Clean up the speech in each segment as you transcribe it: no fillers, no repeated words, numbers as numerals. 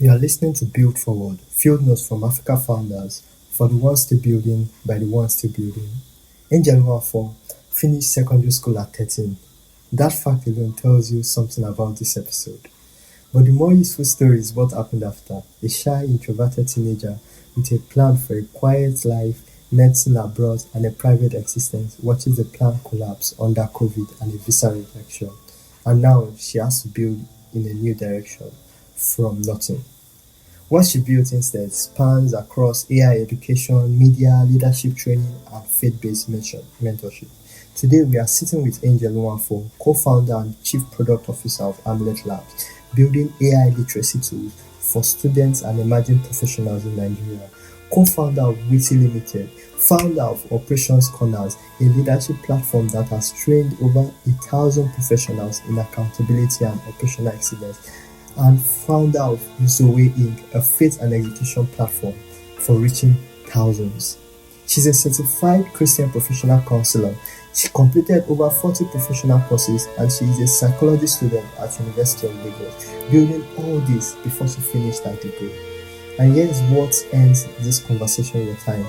You are listening to Build Forward, field notes from Africa founders for the ones still building by the ones still building. Angel Nwafor finished secondary school at 13. That fact alone tells you something about this episode. But the more useful story is what happened after. A shy, introverted teenager with a plan for a quiet life, medicine abroad, and a private existence watches the plan collapse under COVID and a visa rejection. And now she has to build in a new direction from nothing. What she built instead spans across AI education, media, leadership training, and faith-based mentorship. Today, we are sitting with Angel Nwafor, co-founder and chief product officer of HamletLabs, building AI literacy tools for students and emerging professionals in Nigeria. Co-founder of WittyLTD, founder of Operations Corners, a leadership platform that has trained over 1,000 professionals in accountability and operational excellence, and founder of Zoe Inc, a faith and execution platform for reaching thousands. She's a certified Christian Professional Counsellor. She completed over 40 professional courses and she is a psychology student at University of Lagos, building all this before she finished her degree. And here's what ends this conversation with time.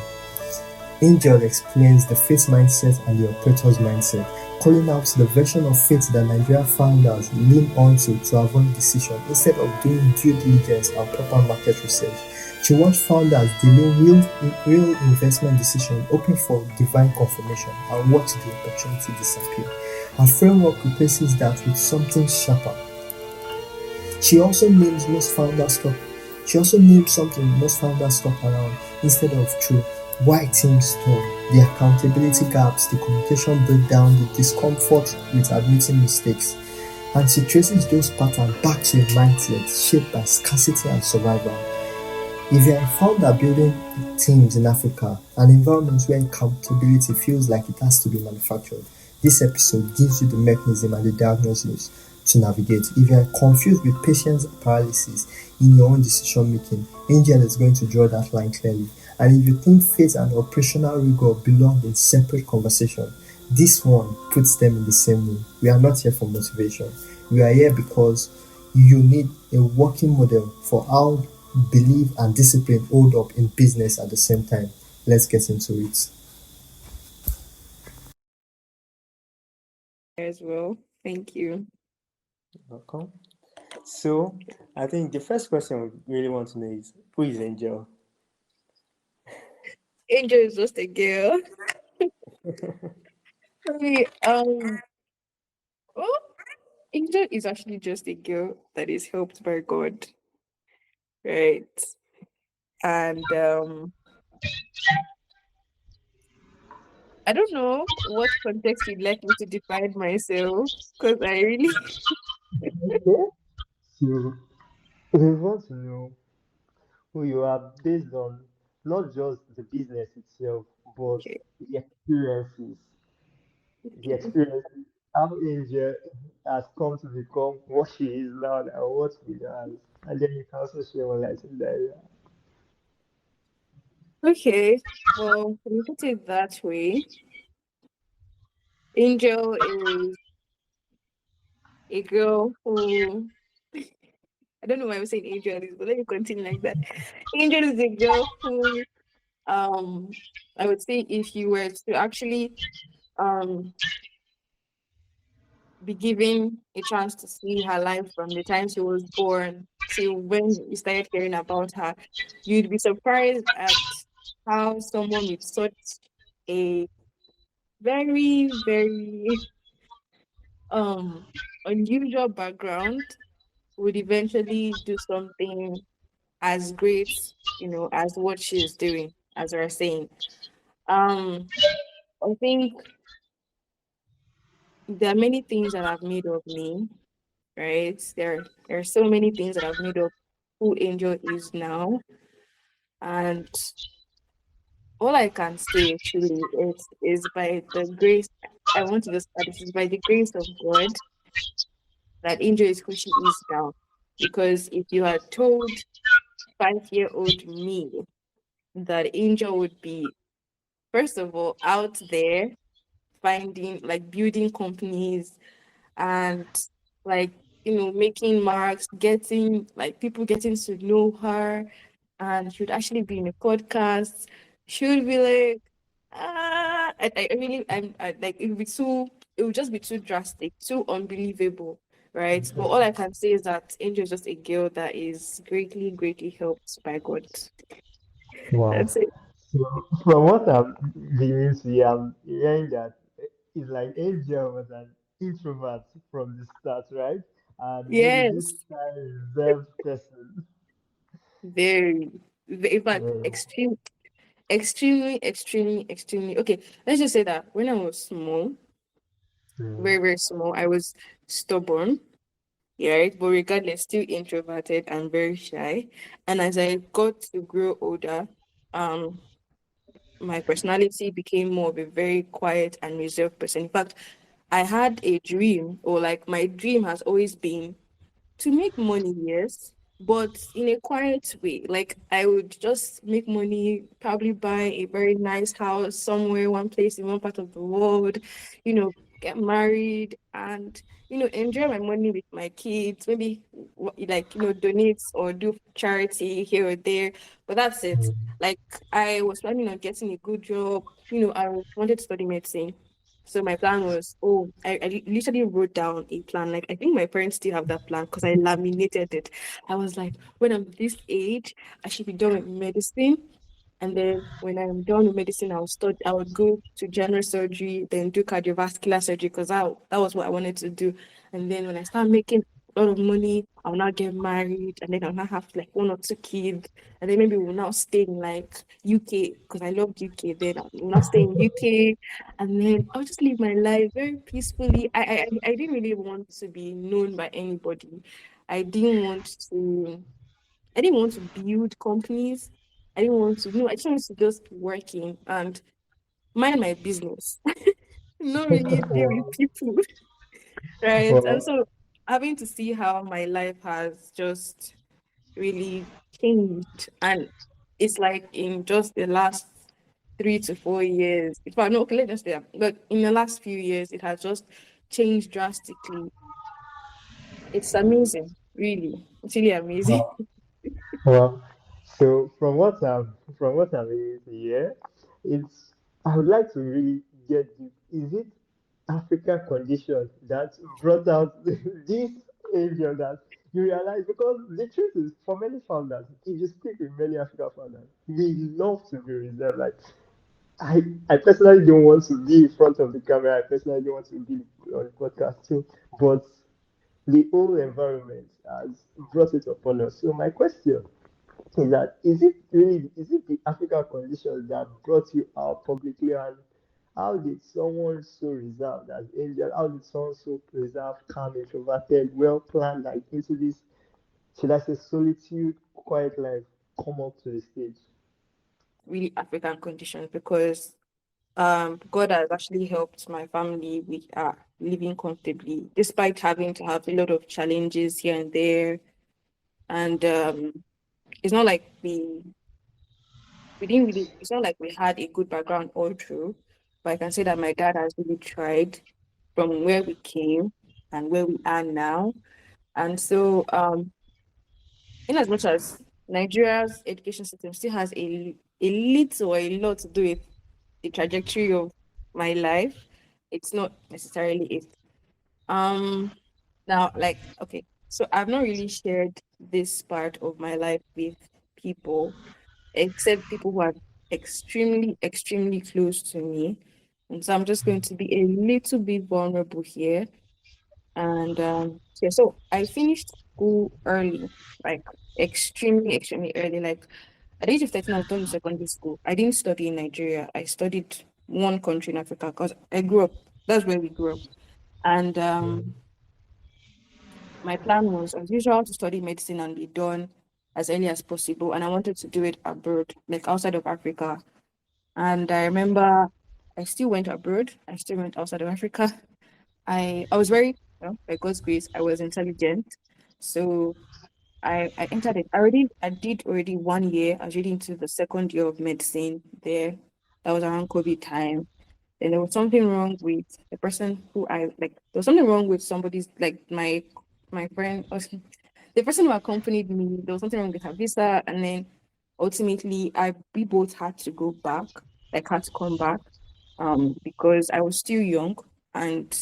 Angel explains the faith mindset and the operator's mindset, calling out the version of faith that Nigerian founders lean onto to avoid decision instead of doing due diligence and proper market research. She watched founders delay real investment decision, hoping for divine confirmation, and watch the opportunity disappear. Her framework replaces that with something sharper. She also names most founders stop. She also names something most founders stop around instead of true. Why teams stall, the accountability gaps, the communication breakdown, the discomfort with admitting mistakes. And she traces those patterns back to a mindset shaped by scarcity and survival. If you're a founder building teams in Africa, an environment where accountability feels like it has to be manufactured, this episode gives you the mechanism and the diagnosis to navigate. If you're confused with patience paralysis in your own decision making, Angel is going to draw that line clearly. And if you think faith and operational rigor belong in separate conversation, this one puts them in the same room. We are not here for motivation. We are here because you need a working model for how belief and discipline hold up in business at the same time. Let's get into it. As well. Thank you. Welcome. So, I think the first question we really want to know is who is Angel? Angel is just a girl. Okay, well, Angel is actually just a girl that is helped by God, right? And I don't know what context you'd like me to define myself because I really Okay. So, we want to know who you are based on not just the business itself, but okay. the experiences. The experience, how Angel has come to become what she is now and what she does. And then you can also share one light in that. Okay. Well, when you put it that way, Angel is a girl who I don't know why I'm saying Angel is, but let me continue like that. Angel is a girl who um I would say if you were to actually um be given a chance to see her life from the time she was born till when you started hearing about her, you'd be surprised at how someone with such a very, very unusual background would eventually do something as great, as what she is doing, as we're saying. Um, I think there are many things that have made of me, right? There are so many things that have made up who Angel is now. And all I can say truly is by the grace I want to just add this is by the grace of God that Angel is who she is now. Because if you had told 5-year-old me that Angel would be, first of all, out there finding like building companies and like making marks, getting like people getting to know her, and she would actually be in a podcast. She would be like, I really, I, like it would just be too drastic, too unbelievable, right? But all I can say is that Angel is just a girl that is greatly, greatly helped by God. Wow. That's it. So from what I'm beginning to hear, I'm hearing that it's like Angel was an introvert from the start, right? And maybe this Yes, shy reserved person. very, in fact, Yeah. extremely, extremely, extremely. Okay, let's just say that when I was small, Mm, very, very small, I was stubborn, yeah, right? But regardless, still introverted and very shy. And as I got to grow older, um, my personality became more of a very quiet and reserved person. In fact, I had a dream, or like my dream has always been to make money, yes, but in a quiet way. Like I would just make money, probably buy a very nice house somewhere, one place in one part of the world, get married and enjoy my money with my kids. Maybe like donate or do charity here or there. But that's it. mm, Like I was planning on getting a good job. I wanted to study medicine. So my plan was, I literally wrote down a plan. Like I think my parents still have that plan because I laminated it. I was like, when I'm this age, I should be done with medicine. And then when I'm done with medicine, I would go to general surgery, then do cardiovascular surgery because that was what I wanted to do. And then when I start making a lot of money, I'll now get married and then I'll now have like one or two kids. And then maybe we'll now stay in like UK because I loved UK then. We'll now stay in UK and then I'll just live my life very peacefully. I didn't really want to be known by anybody. I didn't want to I didn't want to build companies. I didn't want to, no, I just wanted to just working and mind my business, not really deal with Wow. people, right? And Wow. so having to see how my life has just really changed. And it's like in just the last 3 to 4 years, if I know, okay, let's just say that, but in the last few years, it has just changed drastically. It's amazing, really. It's really amazing. Wow. Well, so from what I'm able to hear, it's I would like to really get deep. Is it African conditions that brought out this angel that you realize? Because the truth is, for many founders, if you speak with many African founders, we love to be reserved. Like I personally don't want to be in front of the camera. I personally don't want to be on the podcast too. But the whole environment has brought it upon us. So my question is that is it the African conditions that brought you out publicly, and how did someone so reserved as Angel, how did someone so reserved, calm, introverted, well planned, like into this, should I say, solitude, quiet life, come up to the stage? Really African conditions because God has actually helped my family. We are living comfortably despite having to have a lot of challenges here and there. And it's not like we didn't really it's not like we had a good background all through. But I can say that my dad has really tried from where we came and where we are now. And so in as much as Nigeria's education system still has a little or a lot to do with the trajectory of my life, it's not necessarily it. Um, Now, like, okay, so I've not really shared this part of my life with people, except people who are extremely, extremely close to me. And so I'm just going to be a little bit vulnerable here. And yeah, so I finished school early, like extremely, extremely early. Like at the age of 13, I was done with secondary school. I didn't study in Nigeria. I studied one country in Africa because I grew up, that's where we grew up. And my plan was, as usual, to study medicine and be done as early as possible. And I wanted to do it abroad, like outside of Africa. And I remember I still went abroad. I still went outside of Africa. I was very, by God's grace, I was intelligent. So I entered it. I did already 1 year. I was reading into the second year of medicine there. That was around COVID time. Then there was something wrong with the person who I like. There was something wrong with somebody's like my my friend, the person who accompanied me, there was something wrong with her visa, and then ultimately we both had to go back, like had to come back, because I was still young, and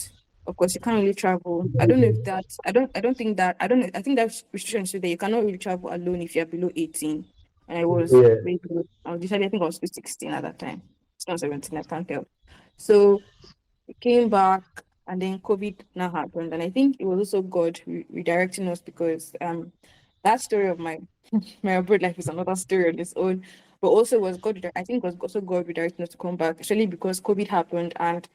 of course you can't really travel. I don't know if that I don't think that I don't know. I think that restriction is that you cannot really travel alone if you're below 18. And I was Yeah. way below. I was decided I think I was still 16 at that time. It's not 17, I can't tell. So we came back, and then COVID now happened. And I think it was also God redirecting us, because that story of my abroad life is another story on its own. But also was I think it was also God redirecting us to come back, especially because COVID happened, and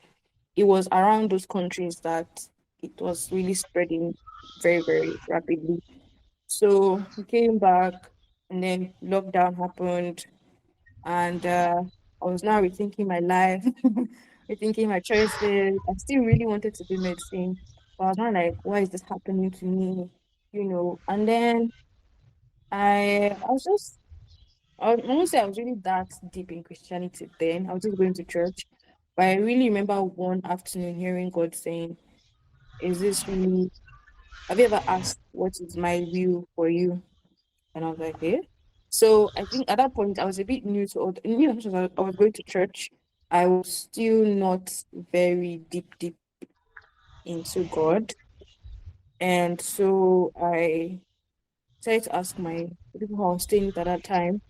it was around those countries that it was really spreading very, very rapidly. So we came back, and then lockdown happened, and I was now rethinking my life, rethinking my choices. I still really wanted to do medicine, but I was not like, why is this happening to me? And then I was just, I won't say I was really that deep in Christianity then. I was just going to church. But I really remember one afternoon hearing God saying, is this really, have you ever asked what is my will for you? And I was like, eh? So I think at that point I was a bit new to all I was going to church. I was still not very deep into God. And so I decided to ask the people who I was staying with at that time,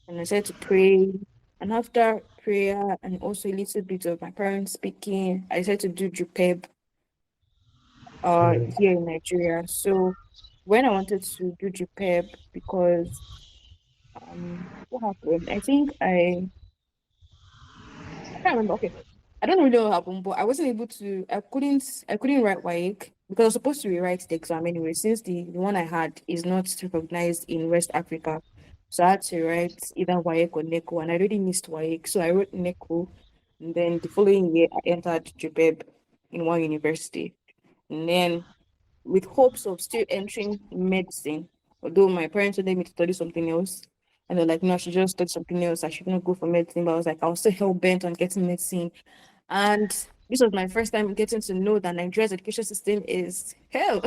and I decided to pray. And after prayer and also a little bit of my parents speaking, I decided to do JUPEB Mm. here in Nigeria. So when I wanted to do JUPEB, because what happened? I can't remember. Okay. I don't really know what happened, but I wasn't able to I couldn't write WAEC because I was supposed to rewrite the exam anyway, since the one I had is not recognized in West Africa. So I had to write either WAEC or NECO, and I already missed WAEC. So I wrote NECO, and then the following year I entered JUPEB in one university. And then with hopes of still entering medicine, although my parents wanted me to study something else. And they're like, no, I should just study something else. I should not go for medicine. But I was like, I was so hell bent on getting medicine. And this was my first time getting to know that Nigeria's education system is hell.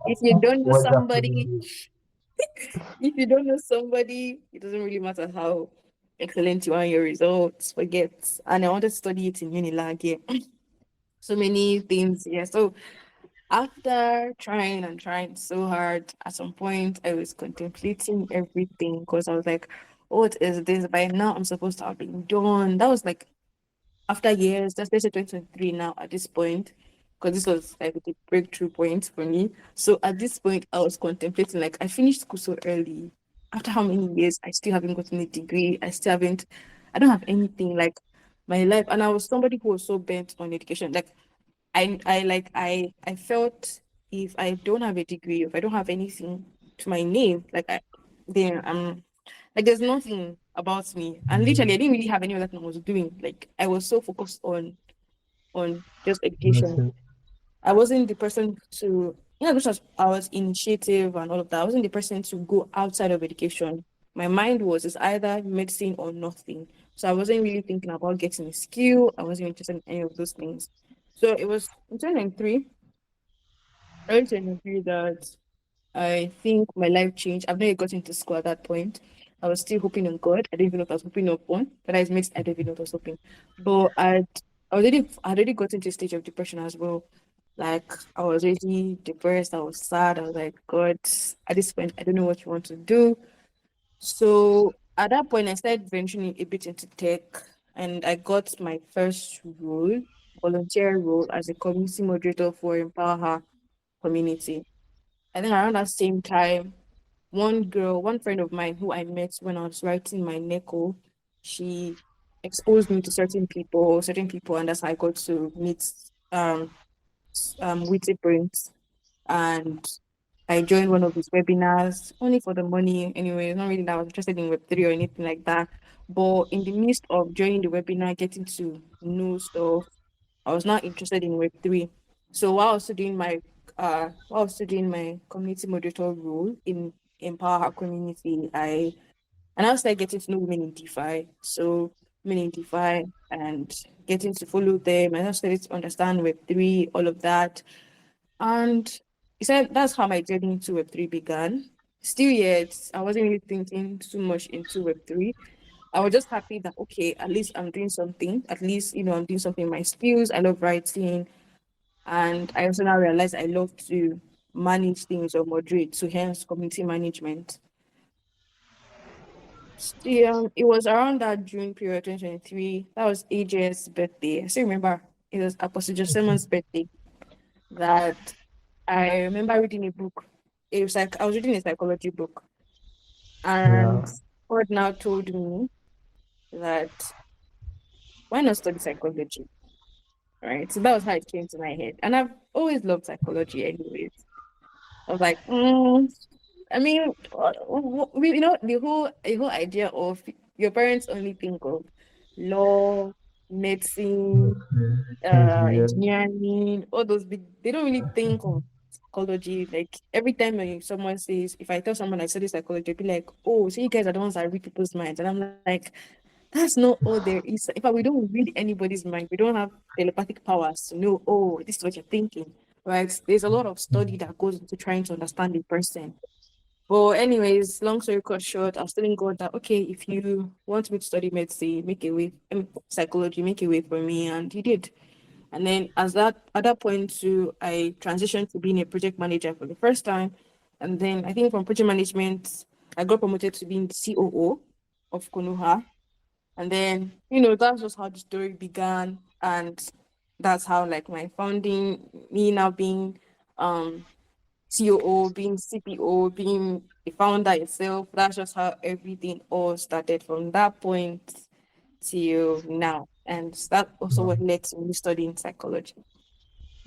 if you don't know somebody, Wonderful. if you don't know somebody, it doesn't really matter how excellent you are in your results, forget. And I wanted to study it in Unilag, yeah. So many things, yeah. So after trying and trying so hard, at some point I was contemplating everything, because I was like, what is this? By now I'm supposed to have been done. That was like after years, that's basically 2023 now at this point, because this was like the breakthrough point for me. So at this point, I was contemplating, like, I finished school so early. After how many years, I still haven't gotten a degree. I don't have anything like my life. And I was somebody who was so bent on education. Like, I felt if I don't have a degree, if I don't have anything to my name, then I'm like there's nothing about me. And literally I didn't really have any other thing I was doing. Like I was so focused on just education. Medicine. I wasn't the person to because I was initiative and all of that. I wasn't the person to go outside of education. My mind was it's either medicine or nothing. So I wasn't really thinking about getting a skill. I wasn't interested in any of those things. So it was in 2023, early 2023 that I think my life changed. I've never got into school at that point. I was still hoping on God. I didn't even know if I was hoping on one, but I mixed. I don't even know what I was hoping. But I already got into a stage of depression as well. Like I was really depressed. I was sad. I was like, God, at this point, I don't know what you want to do. So at that point, I started venturing a bit into tech, and I got my first role, volunteer role as a community moderator for Empower Her community. I think around that same time, one friend of mine who I met when I was writing my NECO, she exposed me to certain people, and that's how I got to meet Witty Prince. And I joined one of his webinars only for the money. Anyway, not really that I was interested in Web3 or anything like that. But in the midst of joining the webinar, getting to know stuff, I was not interested in Web3. So while I was still doing my community moderator role in Empower Our Community, I now started getting to know women in DeFi. So women in DeFi and getting to follow them. I now started to understand Web3, all of that. And said that's how my journey into Web3 began. Still yet, I wasn't really thinking too much into Web3. I was just happy that, okay, at least I'm doing something. At least, I'm doing something in my skills. I love writing. And I also now realize I love to manage things or moderate, so hence community management. It was around that June period, 2023. That was AJ's birthday. I still remember it was Apostle Josemon's birthday that I remember reading a book. It was like I was reading a psychology book, and Yeah. God now told me that why not study psychology? Right. So that was how it came to my head. And I've always loved psychology anyways. I was like, I mean, the whole idea of your parents only think of law, medicine, Engineering. engineering, all those big. They don't really think of psychology. Like every time someone says, if I tell someone I study psychology, they'll be like, "Oh, so you guys are the ones that read people's minds," and I'm like, "That's not all there is." In fact, we don't read anybody's mind. We don't have telepathic powers to know, oh, this is what you're thinking, right? There's a lot of study that goes into trying to understand a person. But anyways, long story short, I was telling God that, okay, if you want me to study medicine, make a way, psychology, make a way for me, and he did. And then at that point too, I transitioned to being a project manager for the first time. And then I think from project management, I got promoted to being the COO of Konoha. And then, that's just how the story began. And that's how like my founding, me now being COO, being CPO, being a founder itself, that's just how everything all started from that point till now. And that also what led to me studying psychology.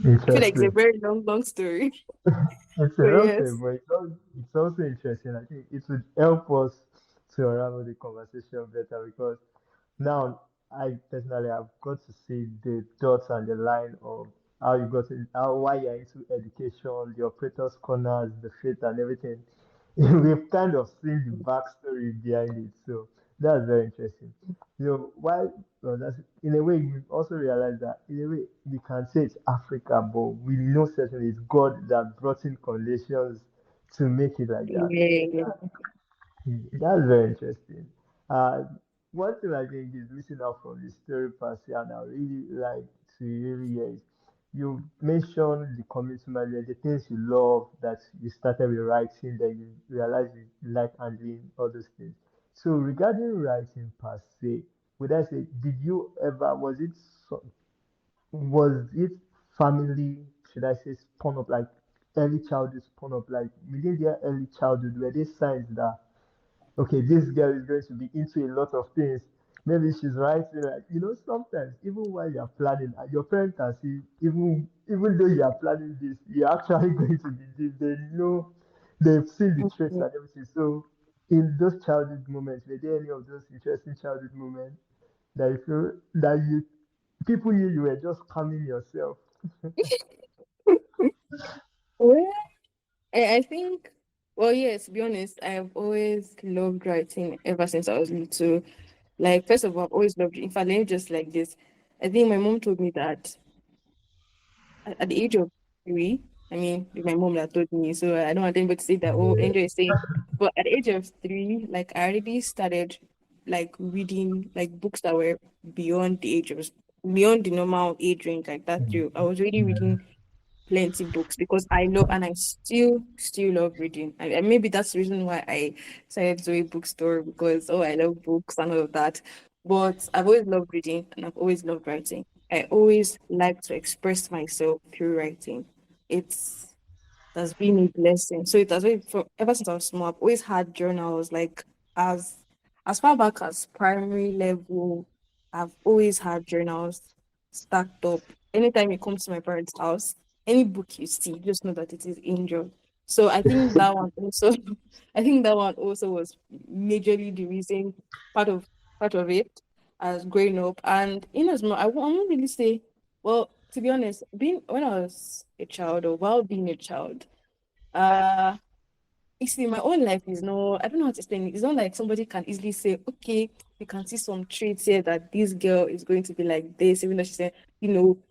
I feel like it's a Interesting. very long, long story. It's But enough, yes. but it's also interesting. I think it would help us to unravel the conversation better because now I personally have got to see the dots and the line of how you got in, how why you're into education, the operators corners, the faith and everything. We've kind of seen the backstory behind it, so that's very interesting. Why? Well, that's in a way we also realize that in a way we can say it's Africa, but we know certainly it's God that brought in conditions to make it like that. Yeah. That's very interesting. Uh, one thing I think is missing out from the story per se, and I really like to really hear is you mentioned the community management, the things you love that you started with writing, then you realize you like handling all those things. So regarding writing per se, would I say, did you ever, so, was it family, should I say, spun up like early childhood spun up like within their early childhood, were there signs that okay, this girl is going to be into a lot of things. Maybe she's writing like sometimes even while you're planning, your parents can see even though you're planning this, you're actually going to be this. They know they've seen the traits and everything. So in those childhood moments, were there any of those interesting childhood moments that you feel that people you were just calming yourself? Well, I think, well, yes, to be honest, I've always loved writing ever since I was little. Like, first of all, I've always loved it. In fact, let me just like this. I think my mom told me that at the age of 3, I mean, it's my mom that told me, so I don't want anybody to say that, oh, Angel is saying, but at the age of 3, like, I already started, like, reading, like, books that were beyond the age of, beyond the normal age range, like that, too. I was really reading plenty books because I love and I still love reading. And maybe that's the reason why I started Zoe bookstore because I love books and all of that. But I've always loved reading and I've always loved writing. I always like to express myself through writing. It's that's been a blessing. So it has been for ever since I was small. I've always had journals like as as far back as primary level. I've always had journals stacked up. Anytime you come to my parents' house, any book you see, just know that it is Angel. So I think that one also, I think that one also was majorly the reason, part of part of it, as growing up. And in as much, I won't really say, well, to be honest, being when I was a child or while being a child, uh, you see, my own life is no, I don't know how to explain it. It's not like somebody can easily say, okay, you can see some traits here that this girl is going to be like this, even though she said,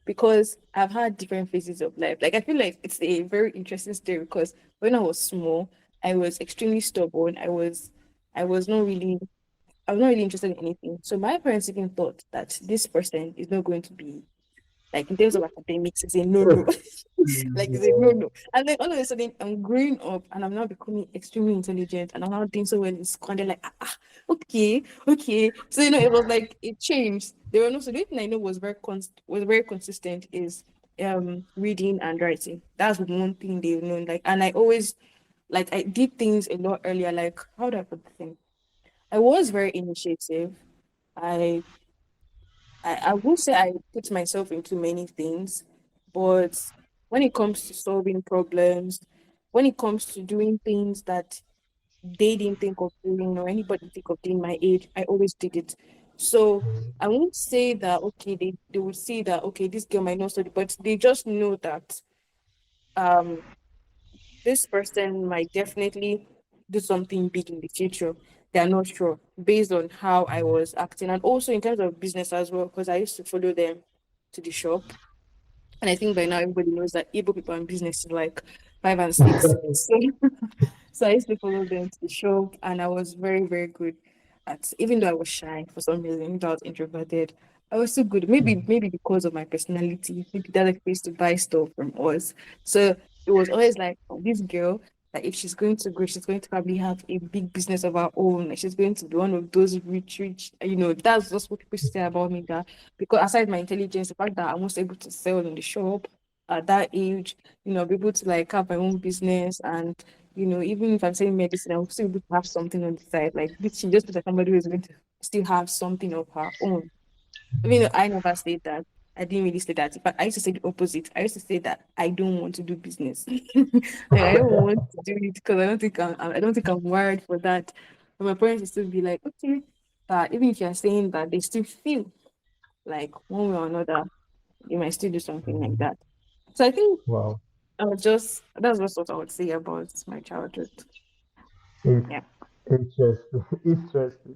because I've had different phases of life. Like I feel like it's a very interesting story because when I was small, I was extremely stubborn. I was not really interested in anything. So my parents even thought that this person is not going to be like in terms of academics, it's a no. Like it's a no. And then all of a sudden I'm growing up and I'm now becoming extremely intelligent and I'm now doing so well in school. And they're like, okay, okay. So it was like it changed. There were no so the only thing I know was very consistent is reading and writing. That's one thing they've known. Like and I always like I did things a lot earlier, like how do I put the thing? I was very initiative. I I would say I put myself into many things, but when it comes to solving problems, when it comes to doing things that they didn't think of doing or anybody think of doing my age, I always did it. So I won't say that okay, they would see that okay, this girl might not study, but they just know that um this person might definitely do something big in the future. They're not sure based on how I was acting and also in terms of business as well, because I used to follow them to the shop. And I think by now everybody knows that Igbo people in business is like 5 and 6. So so I used to follow them to the shop, and I was very, very good at. Even though I was shy for some reason, even though I was introverted, I was so good. Maybe because of my personality, maybe that like used to buy stuff from us. So it was always like this girl. That if she's going to grow, she's going to probably have a big business of her own. Like she's going to be one of those rich. That's just what people say about me. That because aside my intelligence, the fact that I'm also able to sell in the shop at that age, be able to like have my own business and even if I'm saying medicine, I will still be able to have something on the side. Like this, she just looks like somebody who's going to still have something of her own. Even though I never said that, I didn't really say that. But I used to say the opposite. I used to say that I don't want to do business. Like I don't want to do it because I don't think I'm wired for that. But my parents used to be like, okay, but even if you're saying that, they still feel like one way or another, you might still do something like that. So I think Wow. that's just what I would say about my childhood. In- Yeah. Interesting. Interesting.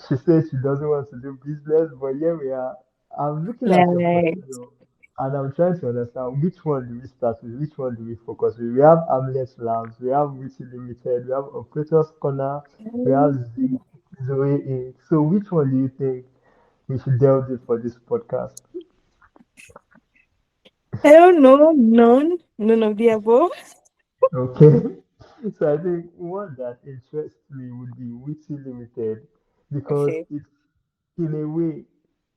She says she doesn't want to do business, but here we are. I'm looking at your Right. portfolio and I'm trying to understand which one do we start with, which one do we focus with. We have HamletLabs, we have Witty Limited, we have Operators Corner, we have Zoe Inc. So which one do you think we should delve in for this podcast? I don't know. None of the above. Okay. So I think one that interests me would be Witty Limited because Okay. it's in a way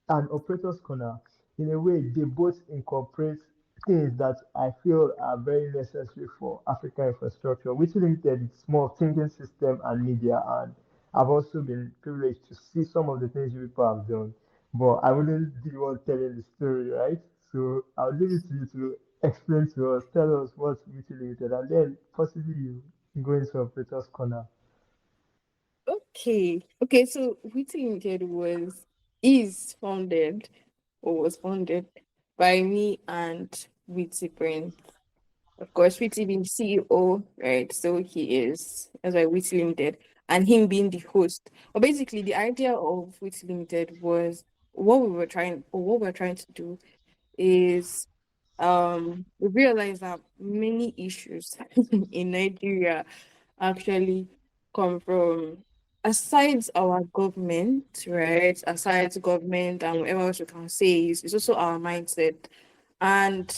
and Operators Corner. In a way, they both incorporate things that I feel are very necessary for African infrastructure, which limited it's more thinking system and media. And I've also been privileged to see some of the things you people have done. But I wouldn't be the one telling the story, right? So I'll leave it to you to explain to us, tell us what's Witty Limited, and then possibly you go into Operators Corner. Okay. Okay. So Witty Limited is founded or was founded by me and Witty Brain. Of course, Witty being CEO, right? So he is as why Witty Limited and him being the host. But basically the idea of Witty Limited was what we were trying to do is we realized that many issues in Nigeria actually come from aside our government, right? Aside government and whatever else we can say is it's also our mindset. And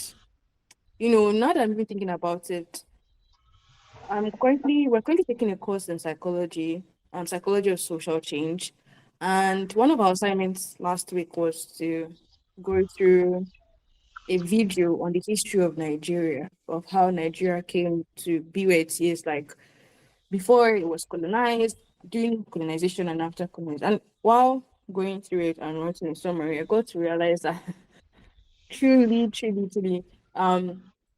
now that I'm really thinking about it, we're currently taking a course in psychology of social change. And one of our assignments last week was to go through a video on the history of Nigeria, of how Nigeria came to be where it is, like before it was colonized, during colonization, and after colonization. And while going through it and writing a summary, I got to realize that truly,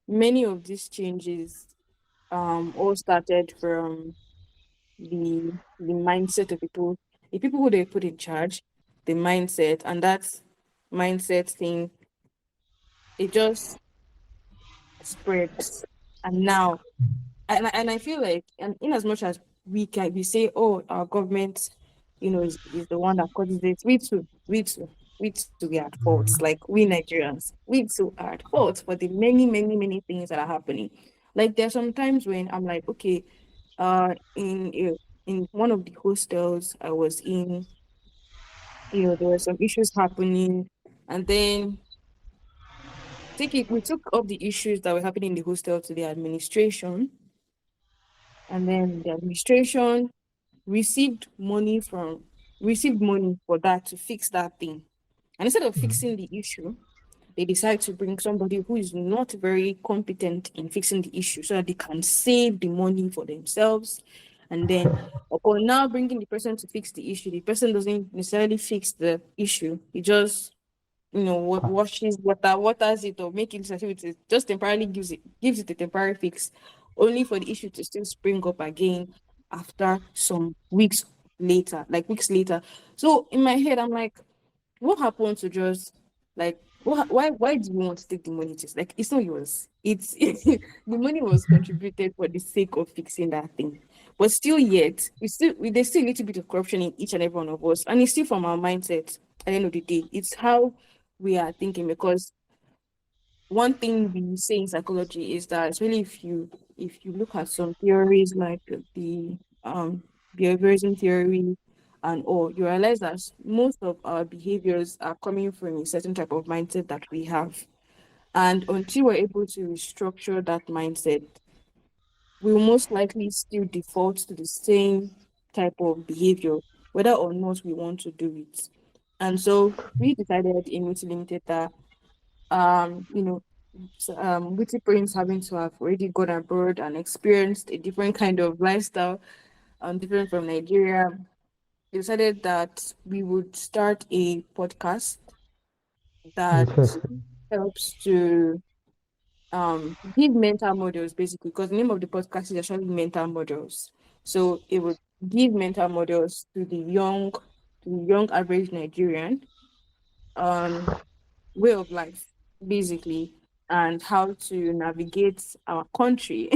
many of these changes all started from the mindset of the people who they put in charge, the mindset, and that mindset thing, it just spreads. And now, and I feel like, and in as much as we say, oh, our government, is the one that causes this. We too. we are at fault. Like we Nigerians, we too are at fault for the many, many, many things that are happening. Like there's some times when I'm like, okay, in one of the hostels I was in, there were some issues happening, and then we took up the issues that were happening in the hostel to the administration, and then the administration received money from received money for that to fix that thing. And instead of fixing the issue, they decide to bring somebody who is not very competent in fixing the issue so that they can save the money for themselves. And then, upon now bringing the person to fix the issue, the person doesn't necessarily fix the issue. He just, washes waters it or make it as if it is just temporarily gives it a temporary fix, only for the issue to still spring up again after some weeks later. So in my head, I'm like, what happened to just like why do you want to take the money? Just like it's not yours. It's the money was contributed for the sake of fixing that thing. But still yet there's still a little bit of corruption in each and every one of us. And it's still from our mindset at the end of the day. It's how we are thinking, because one thing we say in psychology is that, especially if you look at some theories like the behaviorism theory and all, you realize that most of our behaviors are coming from a certain type of mindset that we have. And until we're able to restructure that mindset, we'll most likely still default to the same type of behavior, whether or not we want to do it. And so we decided in Witty Limited that um, you know, witty prince having to have already gone abroad and experienced a different kind of lifestyle, different from Nigeria, we decided that we would start a podcast that Interesting. helps to give mental models, basically, because the name of the podcast is actually mental models. So it would give mental models to the young average Nigerian on way of life, basically, and how to navigate our country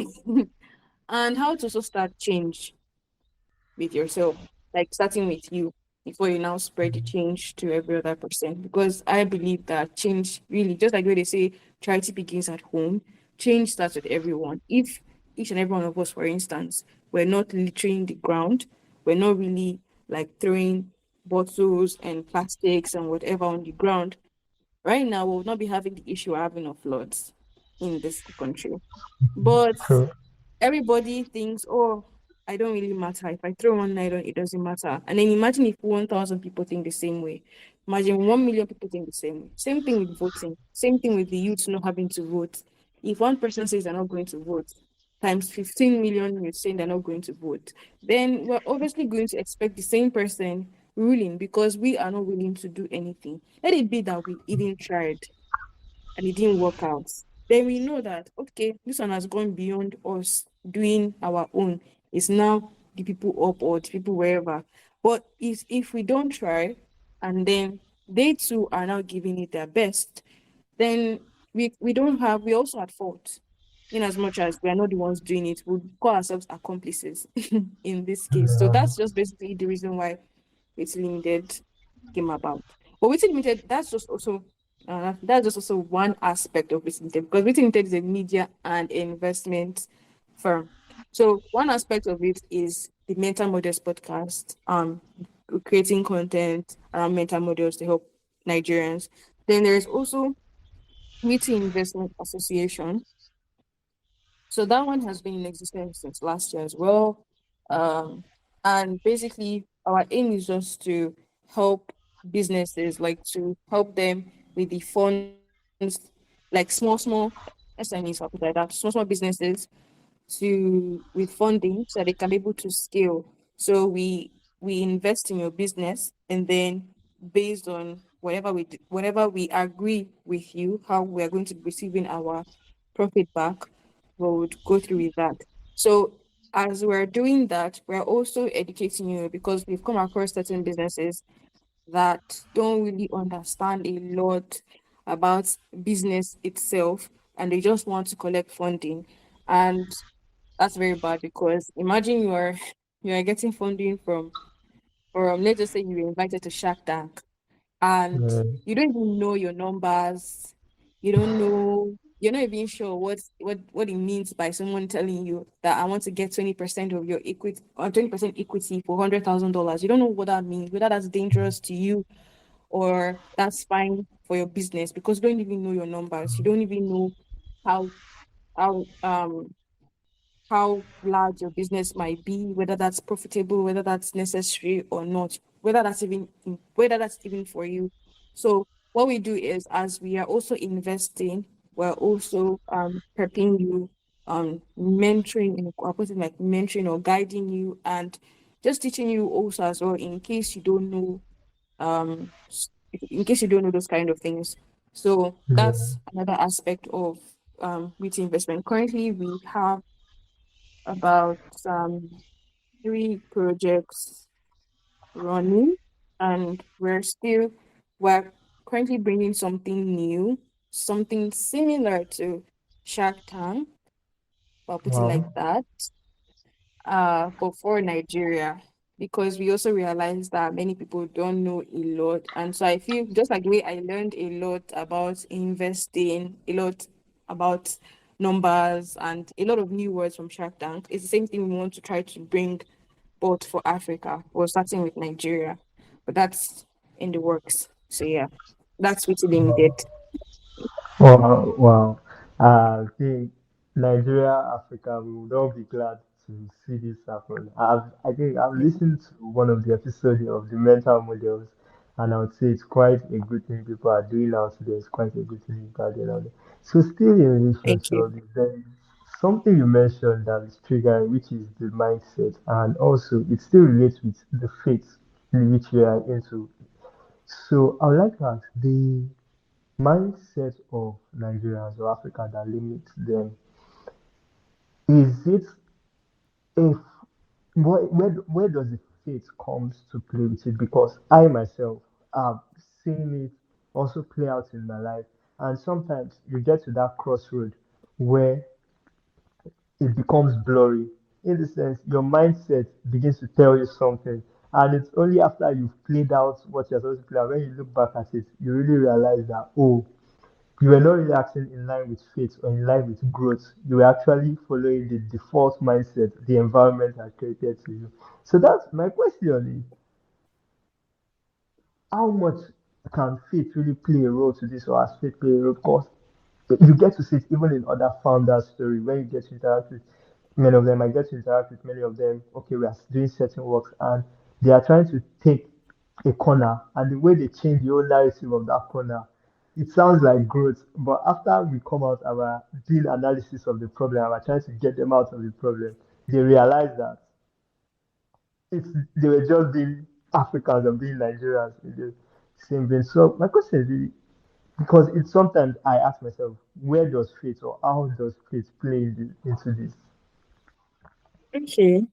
and how to also start change with yourself, like starting with you before you now spread the change to every other person. Because I believe that change really, just like when they say charity begins at home, change starts with everyone. If each and every one of us, for instance, we're not littering the ground, we're not really like throwing bottles and plastics and whatever on the ground, right now we will not be having the issue we're having of floods in this country. But True. everybody thinks, oh, I don't really matter. If I throw one nylon, it doesn't matter. And then imagine if 1,000 people think the same way. Imagine 1 million people think the same way. Same thing with voting. Same thing with the youth not having to vote. If one person says they're not going to vote, times 15 million youth saying they're not going to vote, then we're obviously going to expect the same person ruling, because we are not willing to do anything. Let it be that we even tried and it didn't work out, then we know that, okay, this one has gone beyond us doing our own. It's now the people up or the people wherever. But if we don't try, and then they too are now giving it their best, then we also at fault. In as much as we are not the ones doing it, we'll call ourselves accomplices in this case. So Yeah. that's just basically the reason why it's limited came about. But Witty Limited, that's just also one aspect of Witty Limited, because Witty Limited is a media and investment firm. So one aspect of it is the Mental Models podcast, creating content around mental models to help Nigerians. Then there is also Witty Investment Association. So that one has been in existence since last year as well. Um, and basically, our aim is just to help businesses, like to help them with the funds, like small SMEs, I'll put it like that, small businesses with funding so that they can be able to scale. So we invest in your business, and then based on whatever we agree with you, how we are going to be receiving our profit back, we would go through with that. So as we're doing that, we're also educating you, because we've come across certain businesses that don't really understand a lot about business itself, and they just want to collect funding. And that's very bad, because imagine you are getting funding from, let's just say you were invited to Shark Tank, and Yeah. you don't even know your numbers. You don't know. You're not even sure what it means by someone telling you that I want to get 20% of your equity or 20% equity for $100,000. You don't know what that means, whether that's dangerous to you or that's fine for your business, because you don't even know your numbers. You don't even know how how um how large your business might be, whether that's profitable, whether that's necessary or not, whether that's even for you. So what we do is, as we are also investing, we're also prepping you, mentoring, in putting like mentoring or guiding you, and just teaching you also as well, in case you don't know, in case you don't know those kind of things. So Yeah. that's another aspect of with investment. Currently, we have about three projects running, and we're currently bringing something new, something similar to Shark Tank, or put it like Wow. that, but for Nigeria, because we also realize that many people don't know a lot. And so I feel just like the way I learned a lot about investing, a lot about numbers, and a lot of new words from Shark Tank, it's the same thing we want to try to bring both for Africa. We're starting with Nigeria, but that's in the works. So yeah, that's what limited. Wow, wow. I think Nigeria, Africa, we would all be glad to see this happen. I think I've listened to one of the episodes of the mental models, and I would say it's quite a good thing people are doing out there. It's quite a good thing people are doing out there. So, still in relation Thank to you. all this, there is something you mentioned that is triggering, which is the mindset, and also it still relates with the faith in which we are into. So, I would like to ask the mindset of Nigerians or Africa that limits them, is it if where does the faith comes to play with it? Because I myself have seen it also play out in my life, and sometimes you get to that crossroad where it becomes blurry. In the sense, your mindset begins to tell you something, and it's only after you've played out what you're supposed to play out, when you look back at it, you really realize that, oh, you were not really acting in line with faith or in line with growth. You were actually following the default mindset the environment had created to you. So that's my question, is how much can faith really play a role to this, or has faith play a role? Because you get to see it even in other founders' story when you get to interact with many of them. I get to interact with many of them. Okay, we are doing certain works and they are trying to take a corner, and the way they change the whole narrative of that corner, it sounds like growth. But after we come out our deal analysis of the problem, and we're trying to get them out of the problem, they realize that it's they were just being Africans and being Nigerians in the same vein. So my question is really, because it's sometimes I ask myself, where does faith or how does faith play into this? Okay.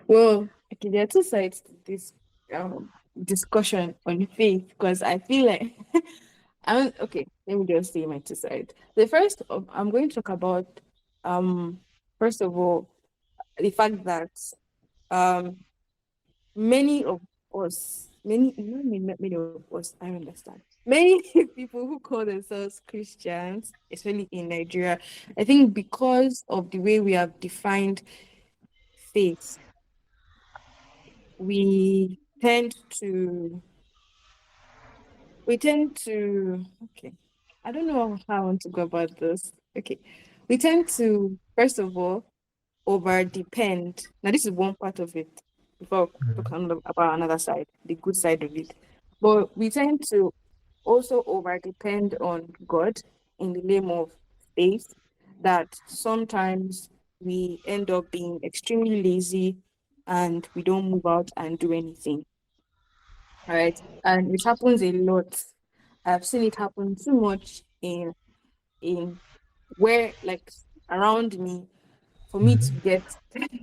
Well, okay, there are two sides to this discussion on faith, because I feel like I'm okay. Let me just say my two sides. The first, I'm going to talk about um first of all, the fact that um many of many of us, I understand. Many people who call themselves Christians, especially in Nigeria, I think because of the way we have defined faith, we tend to okay, I don't know how I want to go about this. Okay, we tend to first of all over depend. Now this is one part of it before talking about another side, the good side of it. But we tend to also over depend on God in the name of faith, that sometimes we end up being extremely lazy and we don't move out and do anything. All right. And it happens a lot. I've seen it happen too much in where, like, around me, for me to get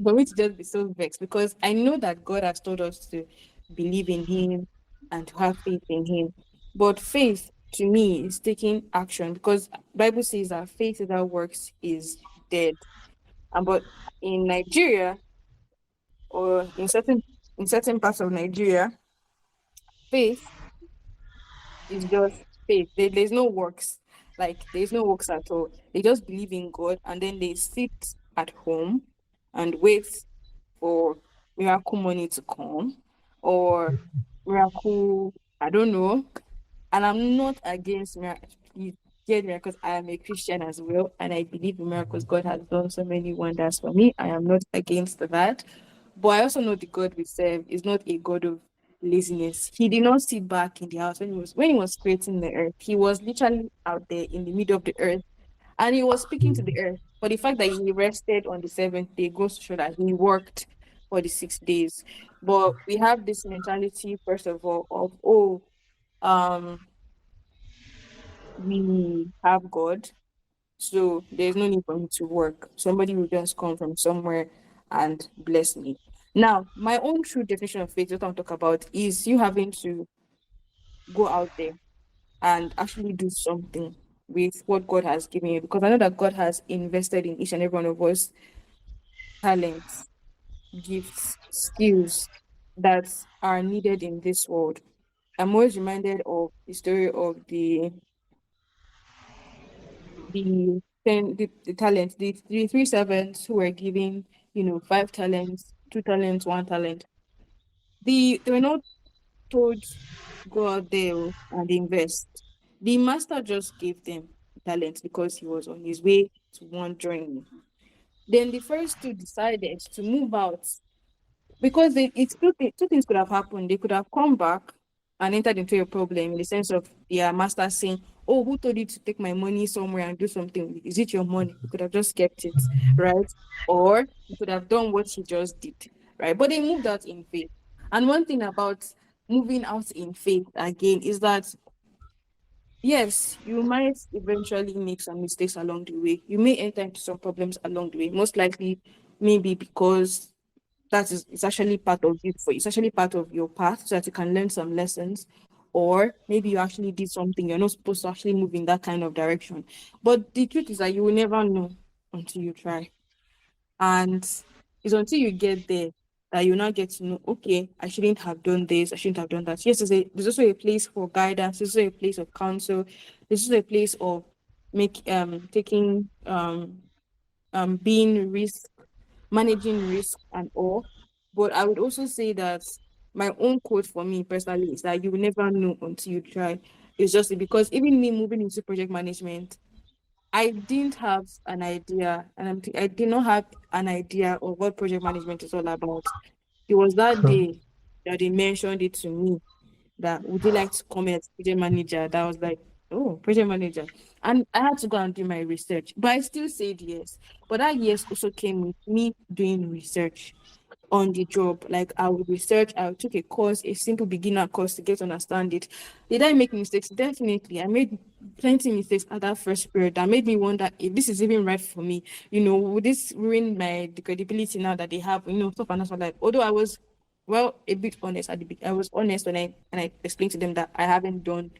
for me to just be so vexed, because I know that God has told us to believe in him and to have faith in him. But faith to me is taking action, because Bible says that faith without works is dead. And but in Nigeria, or in certain parts of Nigeria, faith is just faith. There's no works. Like there's no works at all. They just believe in God and then they sit at home and wait for miracle money to come or miracle, I don't know. And I'm not against miracles. You get me because I am a Christian as well, and I believe in miracles. God has done so many wonders for me. I am not against that, but I also know the God we serve is not a God of laziness. He did not sit back in the house when he was creating the earth. He was literally out there in the middle of the earth, and he was speaking to the earth. But the fact that he rested on the seventh day goes to show that he worked for the 6 days. But we have this mentality, first of all, of um we have God, so there's no need for me to work. Somebody will just come from somewhere and bless me. Now, my own true definition of faith, what I'm talking about, is you having to go out there and actually do something with what God has given you. Because I know that God has invested in each and every one of us talents, gifts, skills that are needed in this world. I'm always reminded of the story of the talent, the three servants who were given, 5 talents, 2 talents, 1 talent. They were not told go out there and invest. The master just gave them talent because he was on his way to one journey. Then the first two decided to move out because it's two things could have happened. They could have come back and entered into a problem in the sense of their master saying, "Oh, who told you to take my money somewhere and do something with it? Is it your money?" You could have just kept it, right? Or you could have done what he just did, right? But they moved out in faith. And one thing about moving out in faith again is that yes, you might eventually make some mistakes along the way. You may enter into some problems along the way, most likely maybe because it's actually part of it for you. It's actually part of your path so that you can learn some lessons. Or maybe you actually did something you're not supposed to actually move in that kind of direction. But the truth is that you will never know until you try. And it's until you get there that you now get to know, okay, I shouldn't have done this, I shouldn't have done that. Yes, there's also a place for guidance, there's also a place of counsel, there's also a place of taking being risk managing risk and all. But I would also say that my own quote for me personally is that you will never know until you try. It's just because even me moving into project management, I didn't have an idea, and I did not have an idea of what project management is all about. It was that day that they mentioned it to me that would you like to come as project manager? That was like, oh, project manager. And I had to go and do my research, but I still said yes. But that yes also came with me doing research on the job. Like I would research, I took a course, a simple beginner course to get to understand it. Did I make mistakes? Definitely. I made plenty of mistakes at that first period that made me wonder if this is even right for me. Would this ruin the credibility now that they have, stuff and stuff like although I was a bit honest at the beginning. I was honest when I explained to them that I haven't done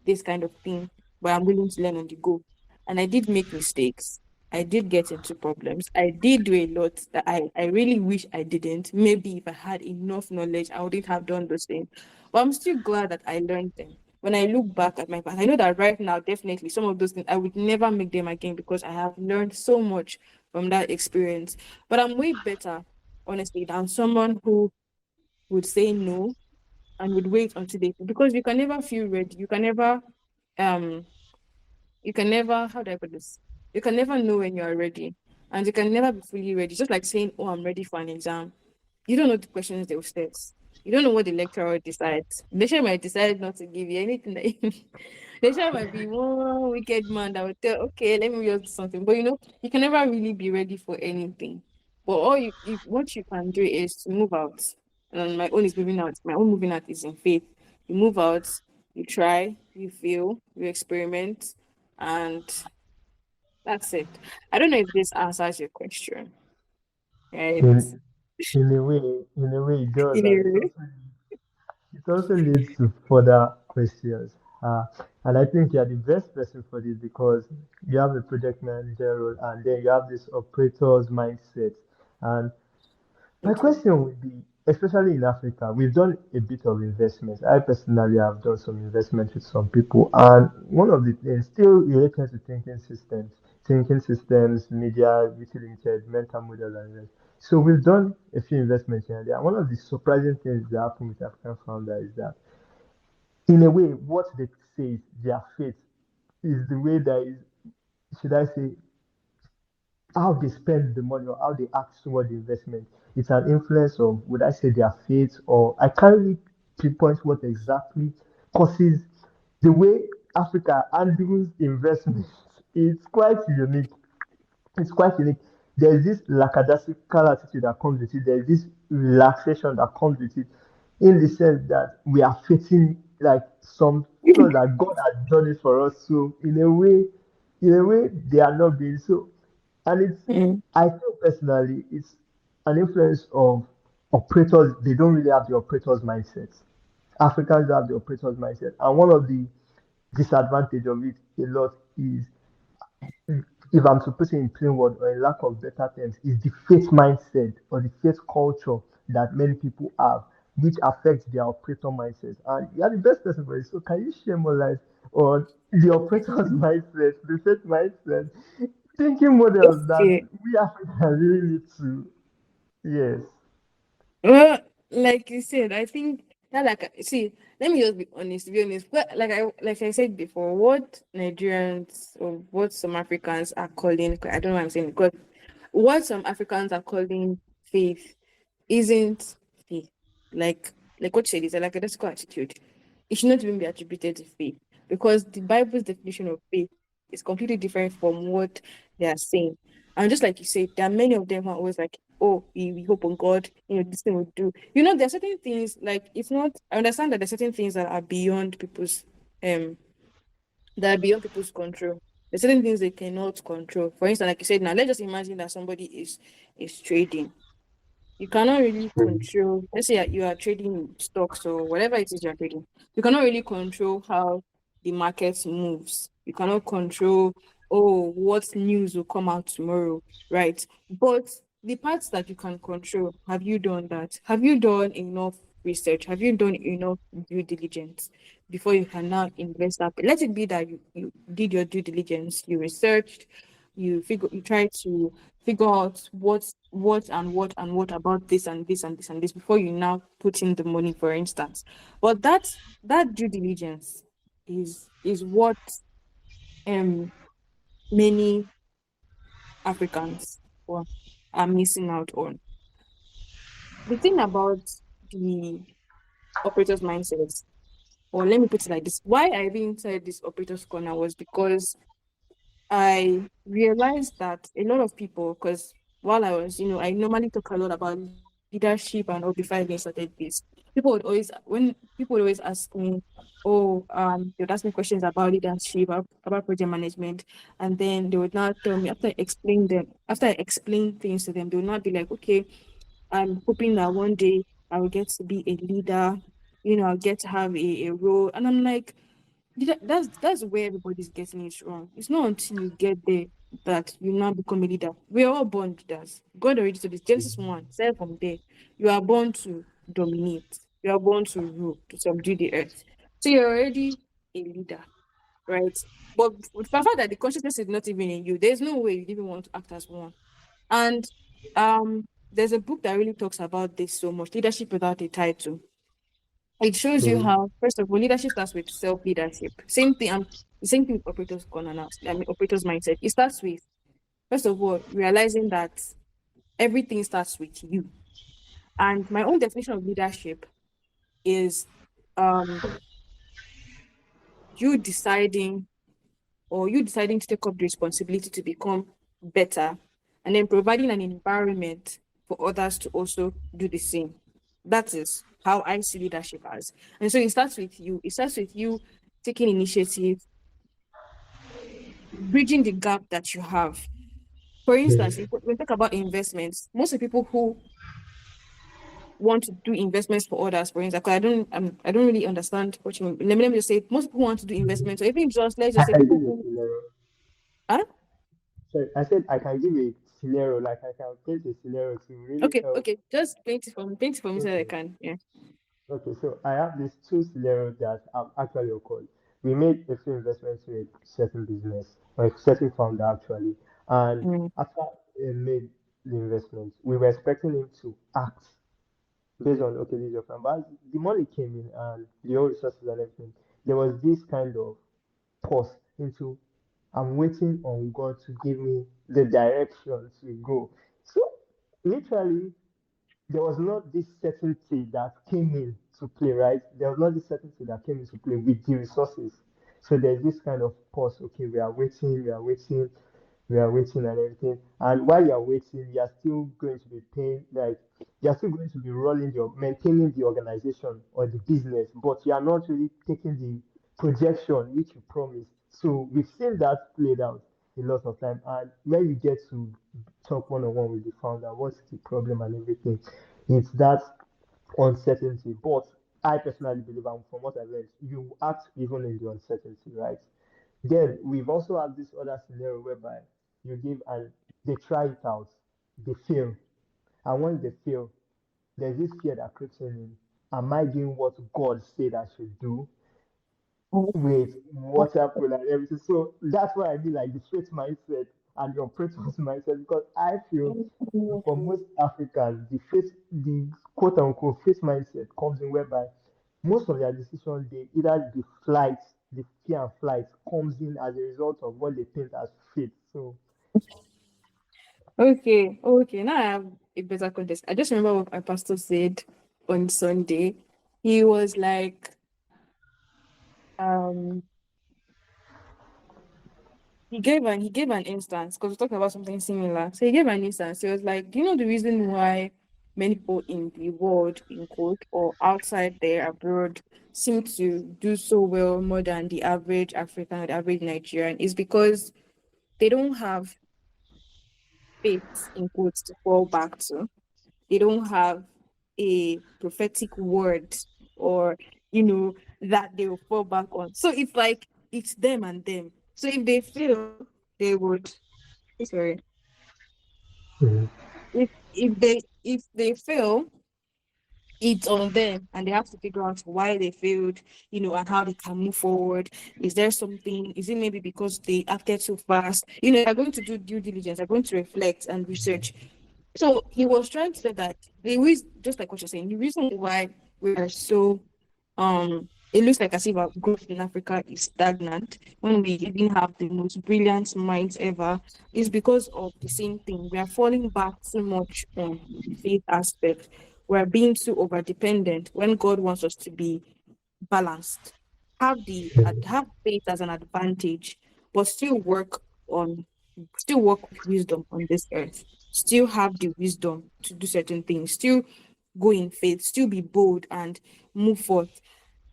this kind of thing, but I'm willing to learn on the go. And I did make mistakes. I did get into problems. I did do a lot that I really wish I didn't. Maybe if I had enough knowledge, I wouldn't have done those things. But I'm still glad that I learned them. When I look back at my past, I know that right now, definitely some of those things I would never make them again because I have learned so much from that experience. But I'm way better, honestly, than someone who would say no and would wait until they because you can never feel ready. Um you can never how do I put this? You can never know when you are ready. And you can never be fully ready. Just like saying, oh, I'm ready for an exam. You don't know the questions they will set. You don't know what the lecturer decides. The lecturer might decide not to give you anything that the lecturer might be one wicked man that will tell, okay, let me just do something. But you can never really be ready for anything. But what you can do is to move out. And my own is moving out. My own moving out is in faith. You move out, you try, you fail, you experiment, and that's it. I don't know if this answers your question, right? In in a way it does, In and a it also leads to further questions. And I think you're the best person for this because you have a project manager role and then you have this operator's mindset. And my Okay. question would be, especially in Africa, we've done a bit of investments. I personally have done some investments with some people, and one of the things still related to thinking systems, media, WittyLTD, mental model, and rest. So we've done a few investments here and there. One of the surprising things that happen with African founder is that, in a way, what they say is their faith is the way that is, should I say, how they spend the money or how they act toward the investment. It's an influence of, would I say, their faith, or I can't really pinpoint what exactly causes the way Africa handles investments. It's quite unique. It's quite unique. There's this lackadaisical attitude that comes with it. There's this relaxation that comes with it, in the sense that we are facing like some flaws that God has done it for us. So in a way, they are not being so. And it's, Mm. I feel personally, it's an influence of operators. They don't really have the operators mindset. Africans have the operators mindset, and one of the disadvantage of it a lot is, if I'm to put it in plain word or in lack of better terms, is the faith mindset or the faith culture that many people have, which affects their operator mindset. And you are the best person for it. So can you share more light on the operator's mindset, the faith mindset, thinking models that Okay. we Africans really need to? Yes. Well, like you said, I think that see, let me just be honest. To be honest, like I said before, what Nigerians or what some Africans are calling, I don't know what I'm saying, because what some Africans are calling faith isn't faith. Like what you said, is a lackadaisical attitude. It should not even be attributed to faith, because the Bible's definition of faith is completely different from what they are saying. And just like you said, there are many of them who are always like, "Oh, we hope on God, this thing will do." There are certain things, like, it's not. I understand that there are certain things um that are beyond people's control. There's certain things they cannot control. For instance, like you said, now let's just imagine that somebody is trading. You cannot really Mm. control. Let's say you are trading stocks or whatever it is you're trading. You cannot really control how the market moves. You cannot control, oh, what news will come out tomorrow, right? But the parts that you can control, have you done that? Have you done enough research? Have you done enough due diligence before you can now invest that? Let it be that you did your due diligence, you researched, you try to figure out what about this and this and this and this before you now put in the money, for instance. But that due diligence is what um many Africans well, are missing out on. The thing about the operators mindsets, or let me put it like this, why I even said this operators corner was because I realized that a lot of people, because while I was, I normally talk a lot about leadership and all before I even started this. When people would always ask me, oh, they would ask me questions about leadership, about project management, and then they would now tell me after I explain things to them, they would not be like, okay, I'm hoping that one day I will get to be a leader, I'll get to have a role. And I'm like, that's where everybody's getting it wrong. It's not until you get there that you now become a leader. We are all born leaders. God already told this. Genesis 1 said from there, you are born to dominate. You are born to rule, to subdue the earth. So you're already a leader, right? But with the fact that the consciousness is not even in you, there's no way you even want to act as one. And there's a book that really talks about this so much, Leadership Without a Title. It shows you Mm. how, first of all, leadership starts with self-leadership. Same thing, the same thing with operators gonna now. I mean, operators mindset. It starts with, first of all, realizing that everything starts with you. And my own definition of leadership is um you deciding you deciding to take up the responsibility to become better, and then providing an environment for others to also do the same. That is how I see leadership as. And so it starts with you. It starts with you taking initiative, bridging the gap that you have. For instance, Yes. if we talk about investments, most of the people who want to do investments for others, for instance, 'cause I don't really understand what you mean. Let me just say, most people want to do Mhm. investments, or even just let's I just say can people give a who, scenario. huh? Sorry, I said I can give a scenario, like I can paint a scenario to really help. Okay. Just paint it for me so that I Okay. can. Yeah. Okay, so I have these two scenarios that have actually occurred. We made a few investments to a certain business, or a certain founder actually, and Mm. after he made the investment, we were expecting him to act based on, okay, this is your plan. But as the money came in and the old resources and everything, there was this kind of pause into, I'm waiting on God to give me the direction to go. So literally there was not this certainty that came in to play, right? There was not this certainty that came into play with the resources. So there's this kind of pause. Okay, we are waiting and everything. And while you are waiting, you are still going to be paying, like you are still going to be maintaining the organization or the business, but you are not really taking the projection which you promised. So we've seen that played out a lot of time. And when you get to talk one on one with the founder, what's the problem and everything, it's that uncertainty. But I personally believe, and from what I've learned, you act even in the uncertainty, right? Then we've also had this other scenario whereby you give and they try it out, they fail. And when they fail, there's this fear that creeps in. Am I doing what God said I should do? With water pool and everything. So that's why I mean like the faith mindset and the operator's mindset, because I feel for most Africans, the quote unquote faith mindset comes in whereby most of their decisions, they either the fear and flight comes in as a result of what they think as faith. So Okay. Now I have a better context. I just remember what my pastor said on Sunday. He was like, um, he gave an instance because we're talking about something similar. So he gave an instance. He was like, do you know the reason why many people in the world, in quote, or outside there abroad seem to do so well more than the average African or the average Nigerian is because they don't have faith in quotes to fall back to. They don't have a prophetic word or that they will fall back on. So it's like it's them and them. So if they fail, they would sorry. mhm. If they fail, it's on them and they have to figure out why they failed, and how they can move forward. Is there something? Is it maybe because they acted too fast? They're going to do due diligence, they're going to reflect and research. So he was trying to say that the reason, just like what you're saying, the reason why we are so it looks like as if our growth in Africa is stagnant when we even have the most brilliant minds ever is because of the same thing. We are falling back too much on the faith aspect. We're being too over dependent when God wants us to be balanced. Have faith as an advantage, but still work with wisdom on this earth. Still have the wisdom to do certain things. Still go in faith. Still be bold and move forth.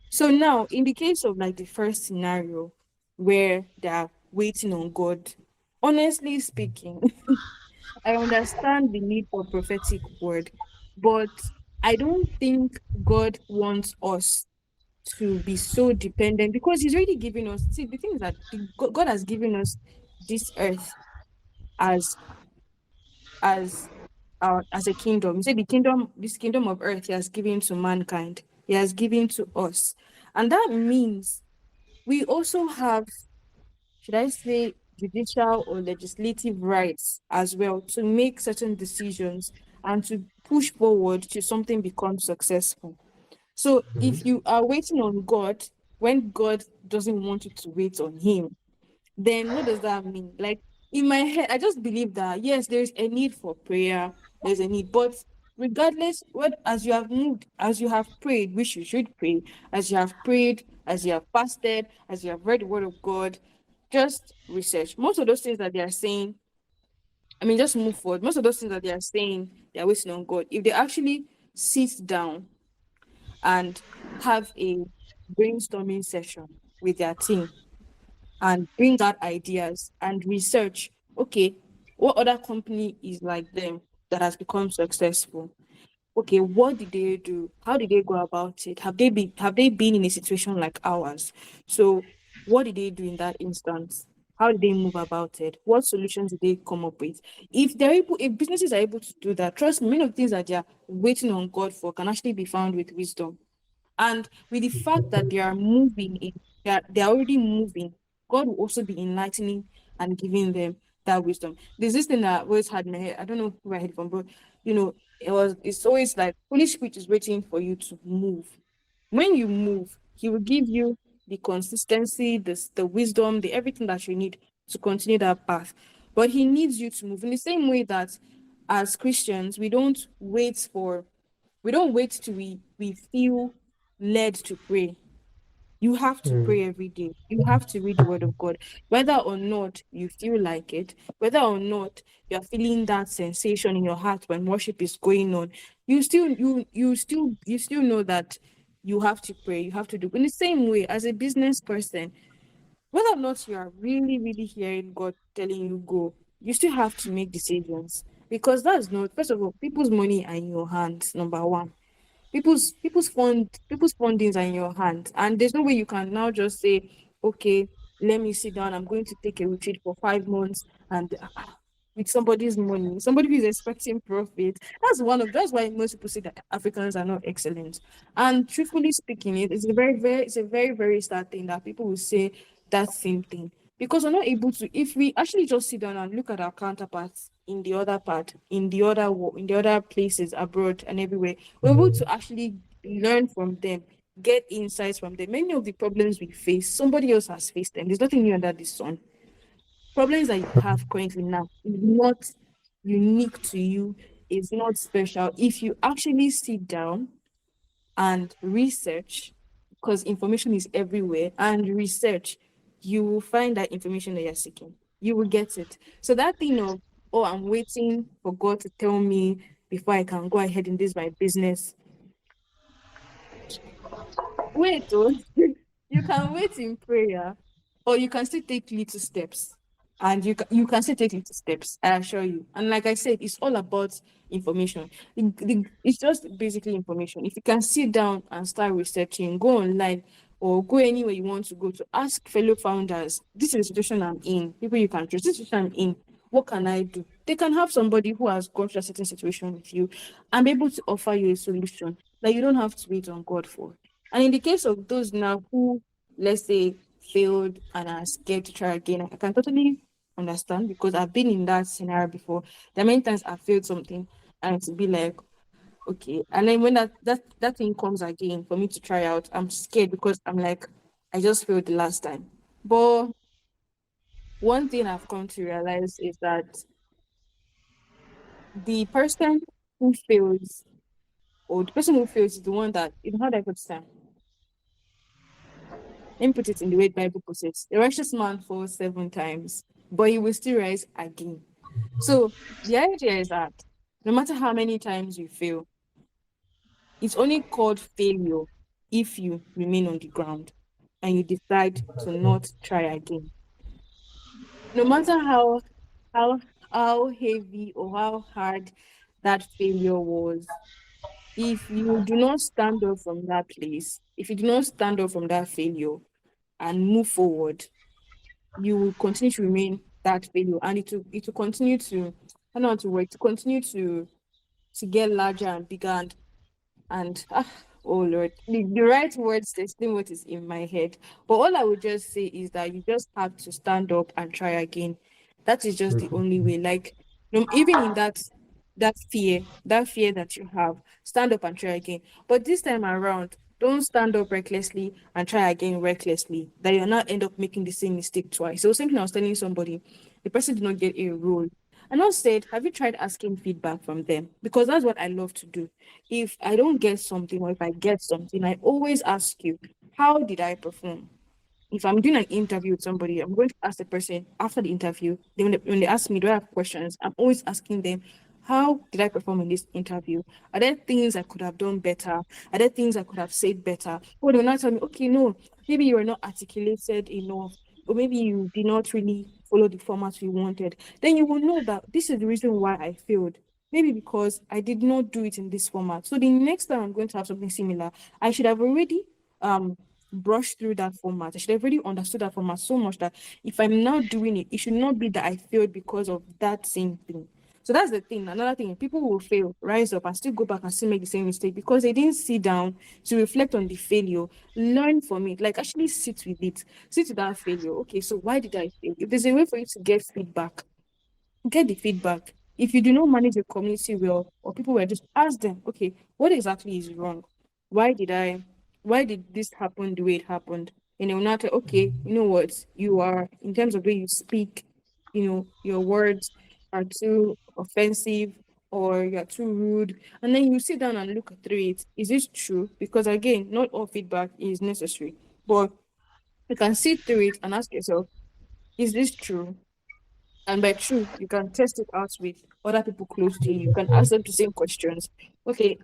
So now, in the case of like the first scenario where they're waiting on God, honestly speaking, I understand the need for prophetic word, but I don't think God wants us to be so dependent because He's already given us. See, the thing is that God has given us this earth as as a kingdom. He said this kingdom of earth He has given to mankind. He has given to us, and that means we also have, should I say, judicial or legislative rights as well to make certain decisions and to push forward to something become successful. So if you are waiting on God when God doesn't want you to wait on Him, then what does that mean? Like in my head, I just believe that yes, there's a need for prayer, there's a need, but regardless, what as you have moved, as you have prayed, which you should pray, as you have prayed, as you have fasted, as you have read the word of God, just research. Most of those things that they are saying, I mean, just move forward. Most of those things that they are saying, they are waiting on God. If they actually sit down and have a brainstorming session with their team and bring out ideas and research, okay, what other company is like them that has become successful? Okay, what did they do? How did they go about it? Have they been in a situation like ours? So what did they do in that instance? How did they move about it? What solutions did they come up with? If businesses are able to do that, trust me, many of the things that they are waiting on God for can actually be found with wisdom. And with the fact that they are they're already moving, God will also be enlightening and giving them that wisdom. There's this thing that I always had in my head. I don't know where I heard it from, but it's always like Holy Spirit is waiting for you to move. When you move, He will give you the consistency, the wisdom, the everything that you need to continue that path. But He needs you to move in the same way that as Christians, we don't wait till we feel led to pray. You have to Mm. pray every day. You have to read the word of God. Whether or not you feel like it, whether or not you're feeling that sensation in your heart when worship is going on, you still know that you have to pray. You have to do in the same way as a business person, whether or not you are really, really hearing God telling you go, you still have to make decisions. Because that's not, first of all, people's money are in your hands, number one. People's fundings are in your hands, and there's no way you can now just say, okay, let me sit down, I'm going to take a retreat for 5 months, and with somebody's money, somebody who is expecting profit. That's why most people say that Africans are not excellent. And truthfully speaking, it's a very, very sad thing that people will say that same thing, because we're not able to. If we actually just sit down and look at our counterparts in the other part, in the other places abroad and everywhere, we're able to actually learn from them, get insights from them. Many of the problems we face, somebody else has faced them. There's nothing new under the sun. Problems that you have currently now is not unique to you, is not special. If you actually sit down and research, because information is everywhere, and research, you will find that information that you're seeking. You will get it. So that thing of, oh, I'm waiting for God to tell me before I can go ahead in this my business. Wait, oh, you can wait in prayer, or you can still take little steps. And you can still take little steps, I assure you. And like I said, it's all about information. It's just basically information. If you can sit down and start researching, go online or go anywhere you want to go to ask fellow founders, this is the situation I'm in, people you can trust, this is the situation I'm in. What can I do? They can have somebody who has gone through a certain situation with you and be able to offer you a solution that you don't have to wait on God for. And in the case of those now who, let's say, failed and are scared to try again, I can totally understand, because I've been in that scenario before. There are many times I failed something and to be like, okay. And then when that thing comes again for me to try out, I'm scared because I'm like, I just failed the last time. But one thing I've come to realize is that the person who fails, or the person who fails is the one that, how do I put it? Let me put it in the way the Bible puts it. The righteous man falls 7 times, but he will still rise again. So the idea is that no matter how many times you fail, it's only called failure if you remain on the ground and you decide to not try again. No matter how how heavy or how hard that failure was, if you do not stand up from that place, if you do not stand up from that failure and move forward, you will continue to remain that failure, and it will continue to, I don't know how to work, to continue to get larger and bigger, and oh Lord, the right words to explain what is in my head. But all I would just say is that you just have to stand up and try again. That is just the only way. Like, even in that fear that you have, stand up and try again. But this time around, don't stand up recklessly and try again recklessly. That you'll not end up making the same mistake twice. So something I was telling somebody, the person did not get a role. And I said, have you tried asking feedback from them? Because that's what I love to do. If I don't get something, or if I get something, I always ask you, how did I perform? If I'm doing an interview with somebody, I'm going to ask the person after the interview. Then when they ask me, do I have questions? I'm always asking them, how did I perform in this interview? Are there things I could have done better? Are there things I could have said better? Or they will not tell me, okay, no, maybe you were not articulated enough, or maybe you did not really follow the format we wanted. Then you will know that this is the reason why I failed. Maybe because I did not do it in this format. So the next time I'm going to have something similar, I should have already brushed through that format. I should have already understood that format so much that if I'm now doing it, it should not be that I failed because of that same thing. So that's the thing. Another thing, people will fail, rise up, and still go back and still make the same mistake because they didn't sit down to reflect on the failure, learn from it, like actually sit with it, sit with that failure. Okay, so why did I fail? If there's a way for you to get the feedback. If you do not manage your community well, or people were just ask them, okay, what exactly is wrong? Why did I, why did this happen the way it happened? And they will not tell, okay, you know what, you are, in terms of the way you speak, your words are too offensive or you're too rude. And then you sit down and look through it. Is this true? Because again, not all feedback is necessary, but you can sit through it and ask yourself, is this true? And by true, you can test it out with other people close to you. You can ask them the same questions. Okay,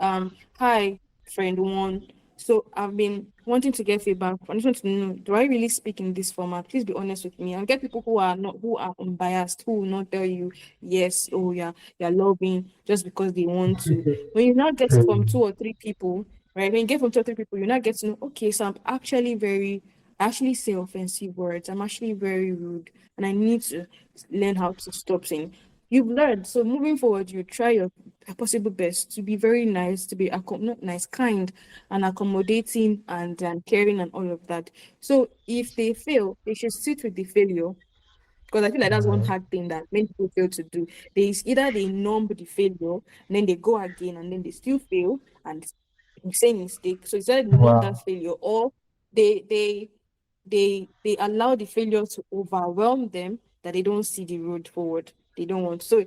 hi, friend one. So I've been wanting to get feedback. I just want to know, do I really speak in this format? Please be honest with me. And get people who are unbiased, who will not tell you, yes, oh yeah, you're loving just because they want to. When you now get it from two or three people, right? When you get from two or three people, you now get to know, okay, so I'm actually I actually say offensive words. I'm actually very rude, and I need to learn how to stop saying. You've learned, so moving forward, you try your possible best to be very nice, to be not nice, kind, and accommodating, and caring, and all of that. So if they fail, they should sit with the failure, because I feel like that's one hard thing that many people fail to do. Either they numb the failure and then they go again and then they still fail and same mistake. So it's either they numb that Wow. failure, or they they they allow the failure to overwhelm them, that they don't see the road forward. They don't want. So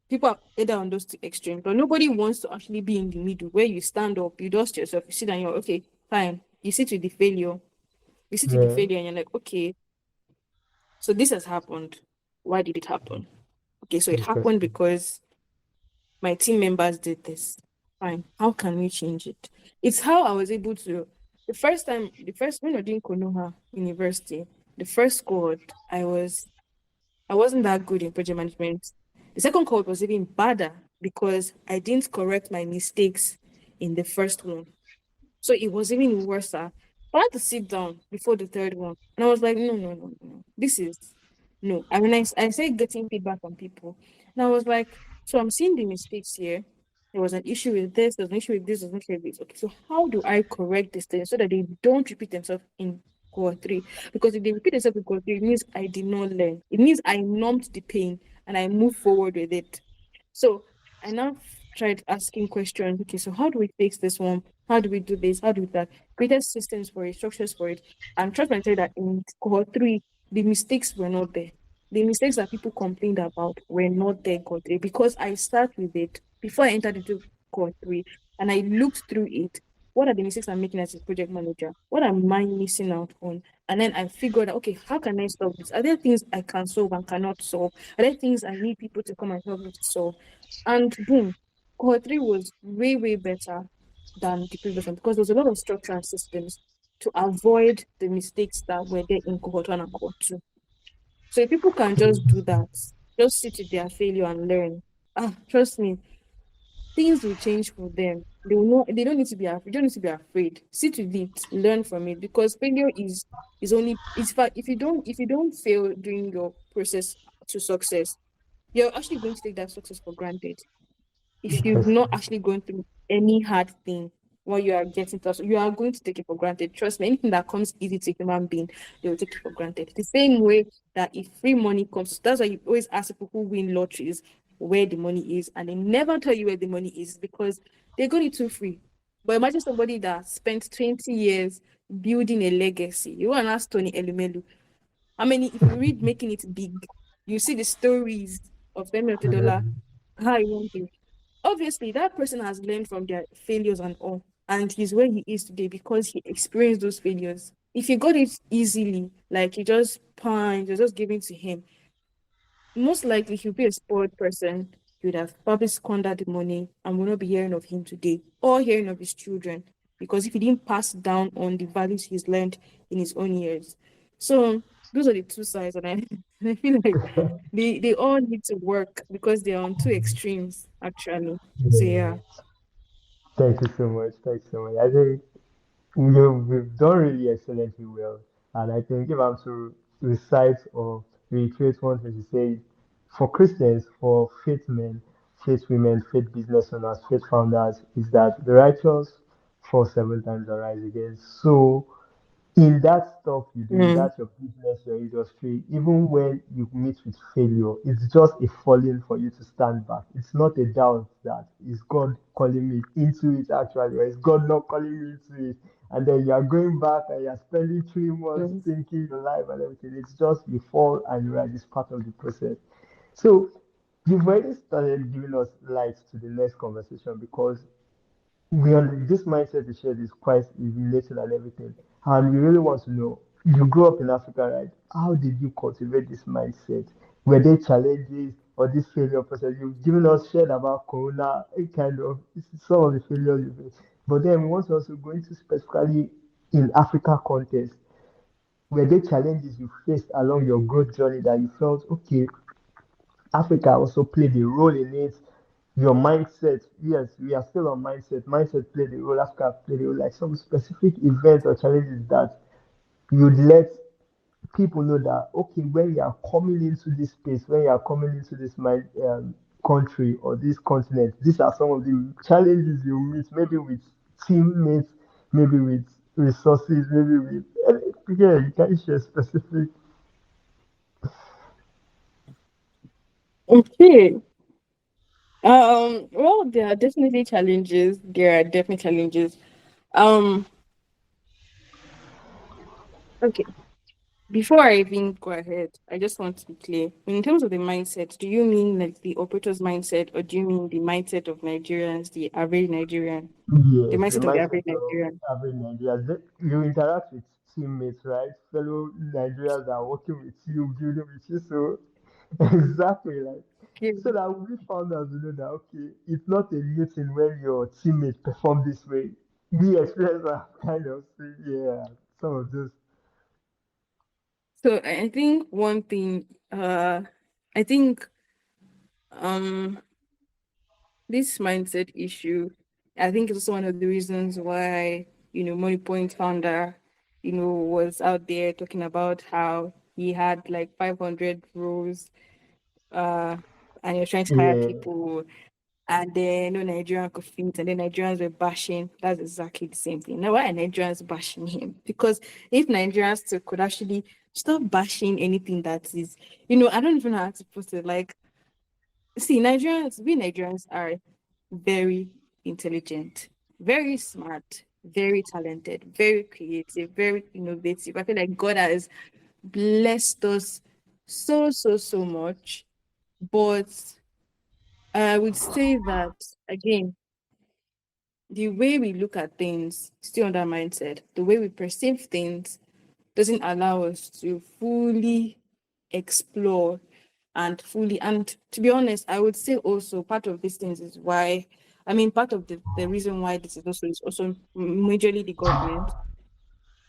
people are either on those two extremes, but nobody wants to actually be in the middle where you stand up, you dust yourself, you sit down, you're okay, fine. You sit with the failure. You sit with the Yeah. failure and you're like, okay, so this has happened. Why did it happen? Okay, so it happened Interesting. because my team members did this. Fine. How can we change it? It's how I was able to. The first when I did Konoha University, the first cohort, I wasn't that good in project management. The second cohort was even badder because I didn't correct my mistakes in the first one. So it was even worse. I had to sit down before the third one. And I was like, no, no, no, no, no. This is no. I mean, I said getting feedback from people. And I was like, so I'm seeing the mistakes here. There was an issue with this, there's an issue with this, there's an issue with this. Okay, so how do I correct this thing so that they don't repeat themselves in cohort three? Because if they repeat themselves in cohort three, it means I did not learn. It means I numbed the pain and I moved forward with it. So I now tried asking questions. Okay, so how do we fix this one? How do we do this? How do we do that? Created systems for it, structures for it. And trust me, I tell you that in cohort three, the mistakes were not there. The mistakes that people complained about were not there in cohort three, because I started with it before I entered into cohort three, and I looked through it. What are the mistakes I'm making as a project manager? What am I missing out on? And then I figured out, okay, how can I solve this? Are there things I can solve and cannot solve? Are there things I need people to come and help me to solve? And boom, cohort three was way, way better than the previous one, because there was a lot of structure and systems to avoid the mistakes that were there in cohort one and cohort two. So if people can just do that, just sit with their failure and learn, trust me, things will change for them. They will know they don't need to be afraid. You don't need to be afraid. Sit with it, learn from it, because failure is only it's fact if you don't fail during your process to success, you're actually going to take that success for granted. If you've not Interesting. actually gone through any hard thing while you are getting to, you are going to take it for granted. Trust me, anything that comes easy to a human being, they will take it for granted. The same way that if free money comes, that's why you always ask people who win lotteries where the money is, and they never tell you where the money is because they got it too free. But imagine somebody that spent 20 years building a legacy. You want to ask Tony Elumelu, how many, if you read Making It Big, you see the stories of Femi Otedola, Mm. how he went through. Obviously, that person has learned from their failures and all, and he's where he is today because he experienced those failures. If he got it easily, like he just pined, you're just giving to him, most likely he'll be a spoiled person. He would have probably squandered the money and will not be hearing of him today or hearing of his children, because if he didn't pass down on the values he's learned in his own years. So those are the two sides, and I, and I feel like they all need to work because they're on two extremes actually. So Yeah. yeah. Thank you so much. Thanks so much. I think we've done really excellently well. And I think if I'm to recite or reiterate one thing to say, for Christians, for faith men, faith women, faith business owners, faith founders, is that the righteous fall 7 times and rise again. So in that stuff you do, in Mm. that your business, your industry, even when you meet with failure, it's just a falling for you to stand back. It's not a doubt that is God calling me into it actually, or is God not calling me into it? And then you are going back and you are spending 3 months Mm. thinking your life and everything. It's just you fall and you rise. It's part of the process. So you've already started giving us light to the next conversation because this mindset you shared is quite related and everything. And we really want to know, you grew up in Africa, right? How did you cultivate this mindset? Were there challenges or this failure process? You've given us shared about Corona, kind of some of the failures you faced. But then we want to also go into specifically in Africa context. Were there challenges you faced along your growth journey that you felt, okay, Africa also played a role in it. Your mindset, yes, we are still on mindset. Mindset played a role, Africa played a role, like some specific events or challenges that you'd let people know that, okay, when you are coming into this space, when you are coming into this country or this continent, these are some of the challenges you meet, maybe with teammates, maybe with resources, maybe with, yeah, you can share specific. Okay. Well, there are definitely challenges. There are definitely challenges. Um, okay. Before I even go ahead, I just want to be clear. In terms of the mindset, do you mean like the operator's mindset, or do you mean the mindset of Nigerians, the average Nigerian, the Yes, the mindset of the mindset average of Nigerian? average Nigerians. You interact with teammates, right? Fellow Nigerians that are working with you, building with you. So exactly like Okay. so that we found out to know that okay, it's not a new thing when your teammates perform this way. We experience that kind of thing, yeah. Some of those. So I think one thing, I think um this mindset issue, I think it's also one of the reasons why, Money Point founder, was out there talking about how he had like 500 roles, uh, and he was trying to hire Yeah, people, and then no Nigerian could fit, and then Nigerians were bashing. That's exactly the same thing. Now, why are Nigerians bashing him? Because if Nigerians too could actually stop bashing anything that is, I don't even know how to put it. Like, see, we Nigerians are very intelligent, very smart, very talented, very creative, very innovative. I feel like God has blessed us so, so, so much. But I would say that, again, the way we look at things, still on that mindset, the way we perceive things doesn't allow us to fully explore and fully, and to be honest, I would say also part of these things is why, I mean, part of the reason why this is also majorly the government,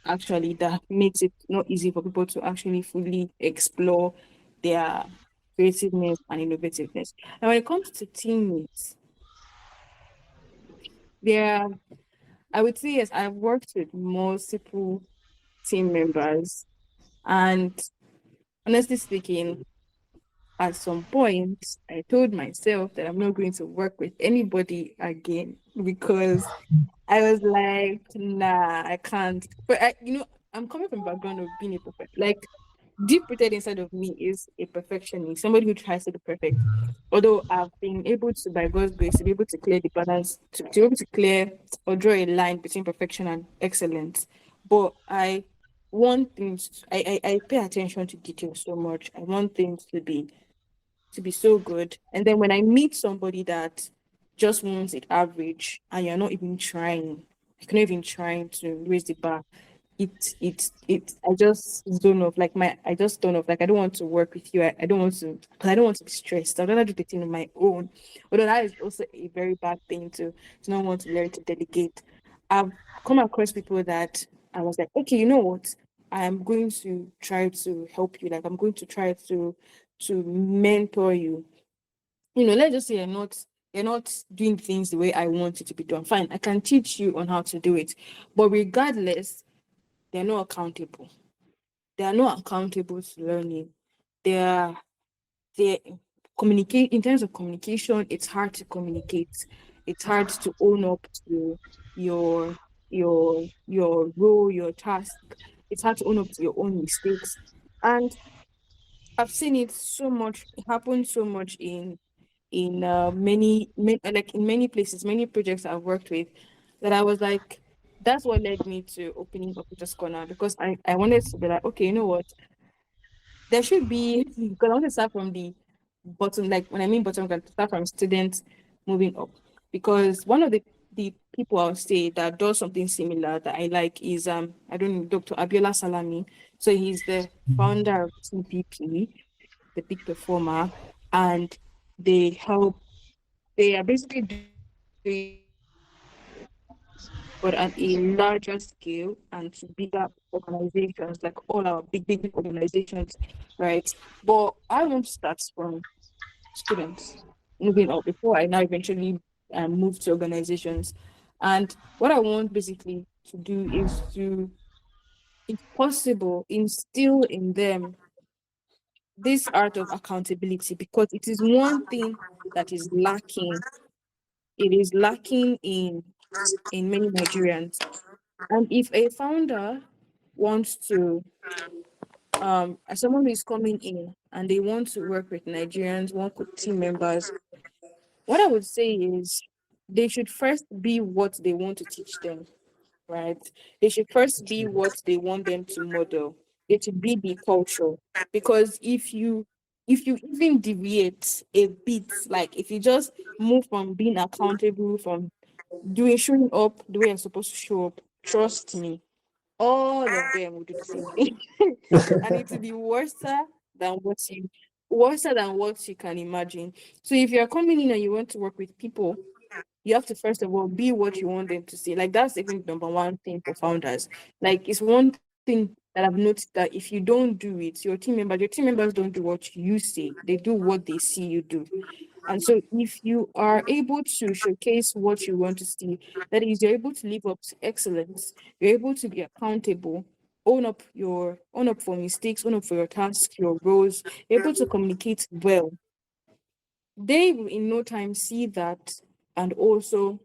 actually, that makes it not easy for people to actually fully explore their creativeness and innovativeness. And when it comes to teammates, there, I would say, yes, I've worked with multiple team members, and honestly speaking, at some point, I told myself that I'm not going to work with anybody again because I was like, nah, I can't. But I'm coming from a background of being a perfect, like deep rooted inside of me is a perfectionist, somebody who tries to be perfect. Although I've been able to, by God's grace, to be able to clear the balance, to be able to clear or draw a line between perfection and excellence. But I want things, I pay attention to details so much. I want things to be so good. And then when I meet somebody that just wants it average and you're not even trying, you're not even trying to raise the bar, I just zone off. Like I just don't off. Like I don't want to work with you. I don't want to, because I don't want to be stressed. I'd rather do the thing on my own. Although that is also a very bad thing to not want to learn to delegate. I've come across people that I was like, okay, you know what? I'm going to try to help you. Like I'm going to try to mentor you. Let's just say you're not you're not doing things the way I want it to be done. Fine, I can teach you on how to do it. But regardless, they're not accountable. They are not accountable to learning. They are they communicate in terms of communication, it's hard to communicate. It's hard to own up to your your role, your task. It's hard to own up to your own mistakes. And I've seen it so much, it happens so much in like in many places, many projects I've worked with, that I was like, that's what led me to opening up Teachers Corner, because I wanted to be like, okay, you know what? There should be, because I want to start from the bottom, like when I mean bottom, I'm going to start from students moving up. Because one of the people I'll say that does something similar that I like is I don't know, Dr. Abiola Salami. So he's the founder of TPP, the Big Performer, and they help they are basically doing but at a larger scale and to bigger organizations, like all our big organizations, right? But I want to start from students moving up before I now eventually move to organizations. And what I want basically to do is to, if possible, instill in them this art of accountability, because it is one thing that is lacking. It is lacking in many Nigerians. And if a founder wants to, as someone who is coming in and they want to work with Nigerians, work with team members, what I would say is they should first be what they want to teach them, right? They should first be what they want them to model. It should be the culture. Because if you even deviate a bit, like if you just move from being accountable, from doing showing up the way you're supposed to show up, trust me, all of them will do the same thing. And it will be worse than what you can imagine. So if you're coming in and you want to work with people, you have to first of all be what you want them to see. Like that's even number one thing for founders. Like it's one thing that I've noticed, that if you don't do it, your team members don't do what you say. They do what they see you do. And so if you are able to showcase what you want to see, that is, you're able to live up to excellence, you're able to be accountable, own up for mistakes, own up for your tasks, your roles, you're able to communicate well, they will in no time see that and also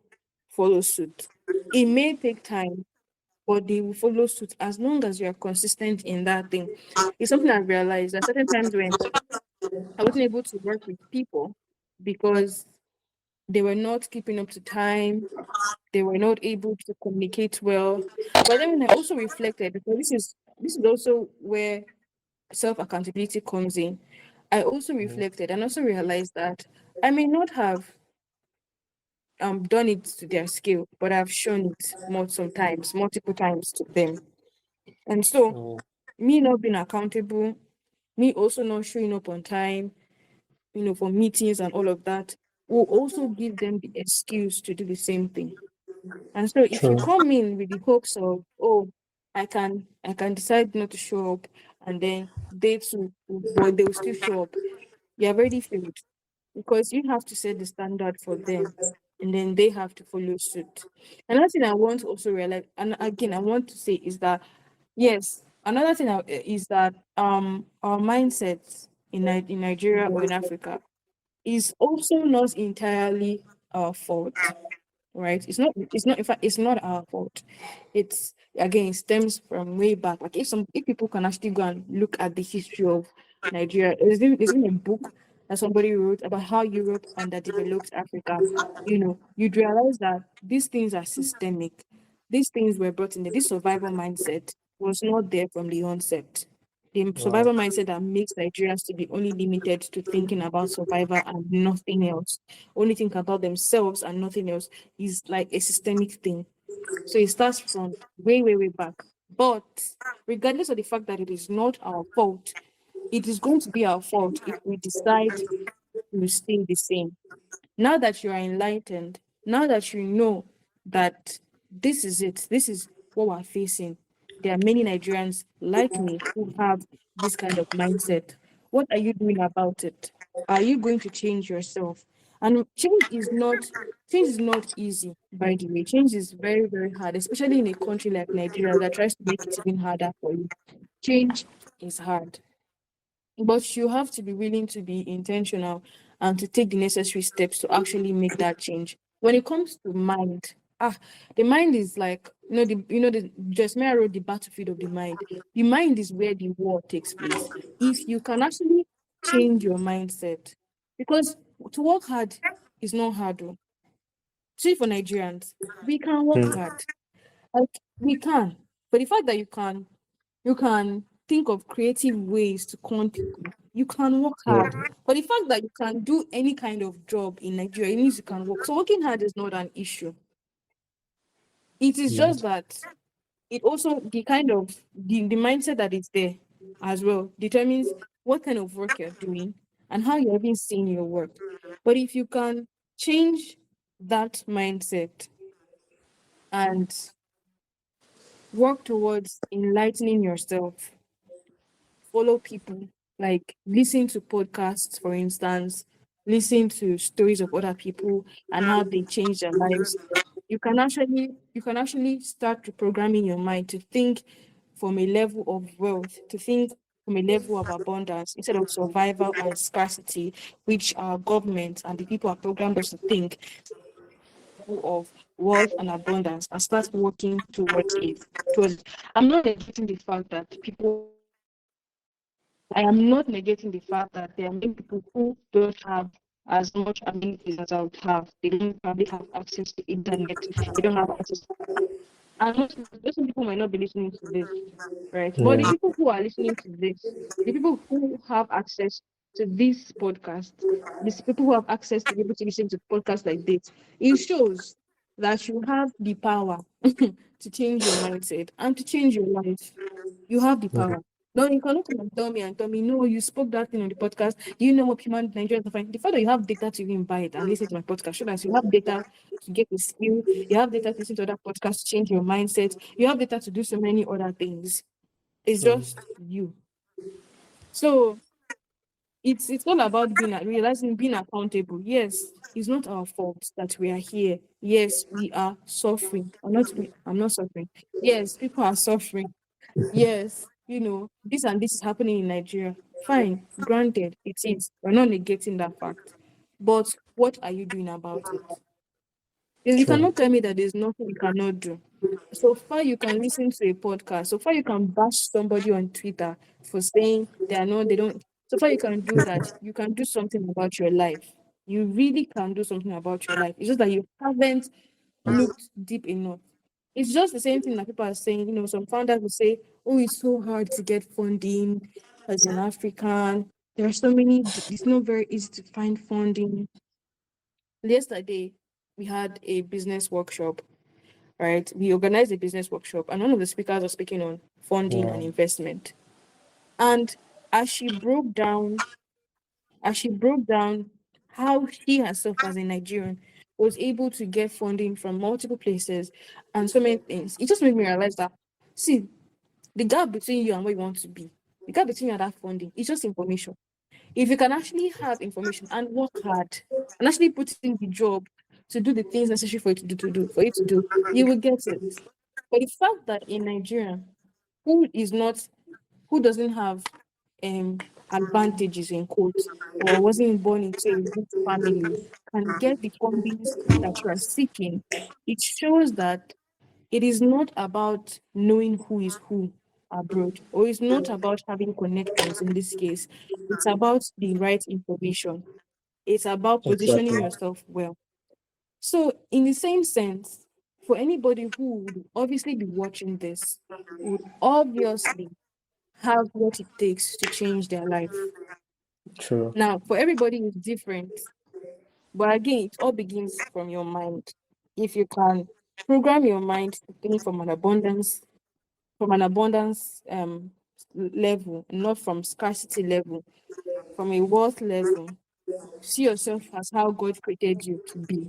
follow suit. It may take time, but they will follow suit as long as you are consistent in that thing. It's something I've realized that certain times when I wasn't able to work with people because they were not keeping up to time, they were not able to communicate well. But then when I also reflected, because this is also where self accountability comes in. I also reflected and also realized that I may not have done it to their scale, but I've shown it sometimes, multiple times to them. And so me not being accountable, me also not showing up on time, for meetings and all of that, will also give them the excuse to do the same thing. And so if you True. come in with the hopes of, oh, I can decide not to show up, and then they too, but they will still show up, you have already failed, because you have to set the standard for them, and then they have to follow suit. Another thing I want to also realize, and again I want to say, is that yes, another thing is that our mindset in Nigeria or in Africa is also not entirely our fault, right? It's not in fact, it's not our fault. It's again, it stems from way back. Like if people can actually go and look at the history of Nigeria, there's even a book that somebody wrote about how Europe underdeveloped Africa. You'd realize that these things are systemic. These things were brought in there. This survival mindset was not there from the onset. The Wow. survival mindset that makes Nigerians to be only limited to thinking about survival and nothing else, only think about themselves and nothing else, is like a systemic thing. So it starts from way, way, way back. But regardless of the fact that it is not our fault, it is going to be our fault if we decide to stay the same. Now that you are enlightened, now that you know that this is it, this is what we're facing, there are many Nigerians like me who have this kind of mindset. What are you doing about it? Are you going to change yourself? And change is not easy, by the way. Change is very, very hard, especially in a country like Nigeria that tries to make it even harder for you. Change is hard. But you have to be willing to be intentional and to take the necessary steps to actually make that change. When it comes to mind, the mind is like, the Jasmine wrote the battlefield of the mind. The mind is where the war takes place. If you can actually change your mindset, because to work hard is not hard though. See, for Nigerians, we can work Mm. hard. Like, we can. But the fact that you can think of creative ways to con people. You can work hard. Yeah. But the fact that you can do any kind of job in Nigeria, it means you can work. So working hard is not an issue. It is just Yes. that it also the mindset that is there as well determines what kind of work you're doing and how you're even seeing your work. But if you can change that mindset and work towards enlightening yourself, follow people, like listen to podcasts, for instance, listen to stories of other people and how they change their lives. You can actually start reprogramming your mind to think from a level of wealth, to think from a level of abundance instead of survival and scarcity, which our government and the people are programmed us to think of wealth and abundance, and start working towards it. I'm not negating the fact that people I am not negating the fact that there are many people who don't have as much amenities as I would have. They don't probably have access to internet. They don't have access. And most people might not be listening to this, right? But the Yeah. people who are listening to this, the people who have access to this podcast, these people who have access to be able to listen to podcasts like this, it shows that you have the power to change your mindset and to change your life. You have the Yeah. power. No, you cannot come and tell me, no, you spoke that thing on the podcast. Do you know what human Nigerians are finding? The fact that you have data to even buy it and listen to my podcast, show that you have data to get the skill, you have data to listen to other podcasts to change your mindset, you have data to do so many other things. It's Mm. just you. So it's all about realizing, being accountable. Yes, it's not our fault that we are here. Yes, we are suffering. I'm not suffering. Yes, people are suffering. Yes, this and this is happening in Nigeria. Fine, granted, it is. We're not negating that fact. But what are you doing about it? You True. cannot tell me that there's nothing you cannot do. So far, you can listen to a podcast. So far, you can bash somebody on Twitter for saying they don't. So far, you can do that. You can do something about your life. You really can do something about your life. It's just that you haven't looked deep enough. It's just the same thing that people are saying. Some founders will say, "Oh, it's so hard to get funding as an African. There are so many. It's not very easy to find funding." Yesterday, we had a business workshop, right? We organized a business workshop, and one of the speakers was speaking on funding and Wow. investment. And as she broke down, as she broke down how she herself, as a Nigerian, was able to get funding from multiple places and so many things, it just made me realize that, see, the gap between you and where you want to be, the gap between you and that funding is just information. If you can actually have information and work hard and actually put in the job to do the things necessary for you to do, you will get it. But the fact that a Nigerian who is not who doesn't have advantages in quotes, or wasn't born into a rich family, can get the fundings that you are seeking, it shows that it is not about knowing who is who abroad, or it's not about having connections in this case. It's about the right information. It's about positioning Exactly. yourself well. So, in the same sense, for anybody who would obviously be watching this, would obviously have what it takes to change their life. True. Now, for everybody, it's different. But again, it all begins from your mind. If you can program your mind to think from an abundance level, not from scarcity level, from a wealth level, see yourself as how God created you to be,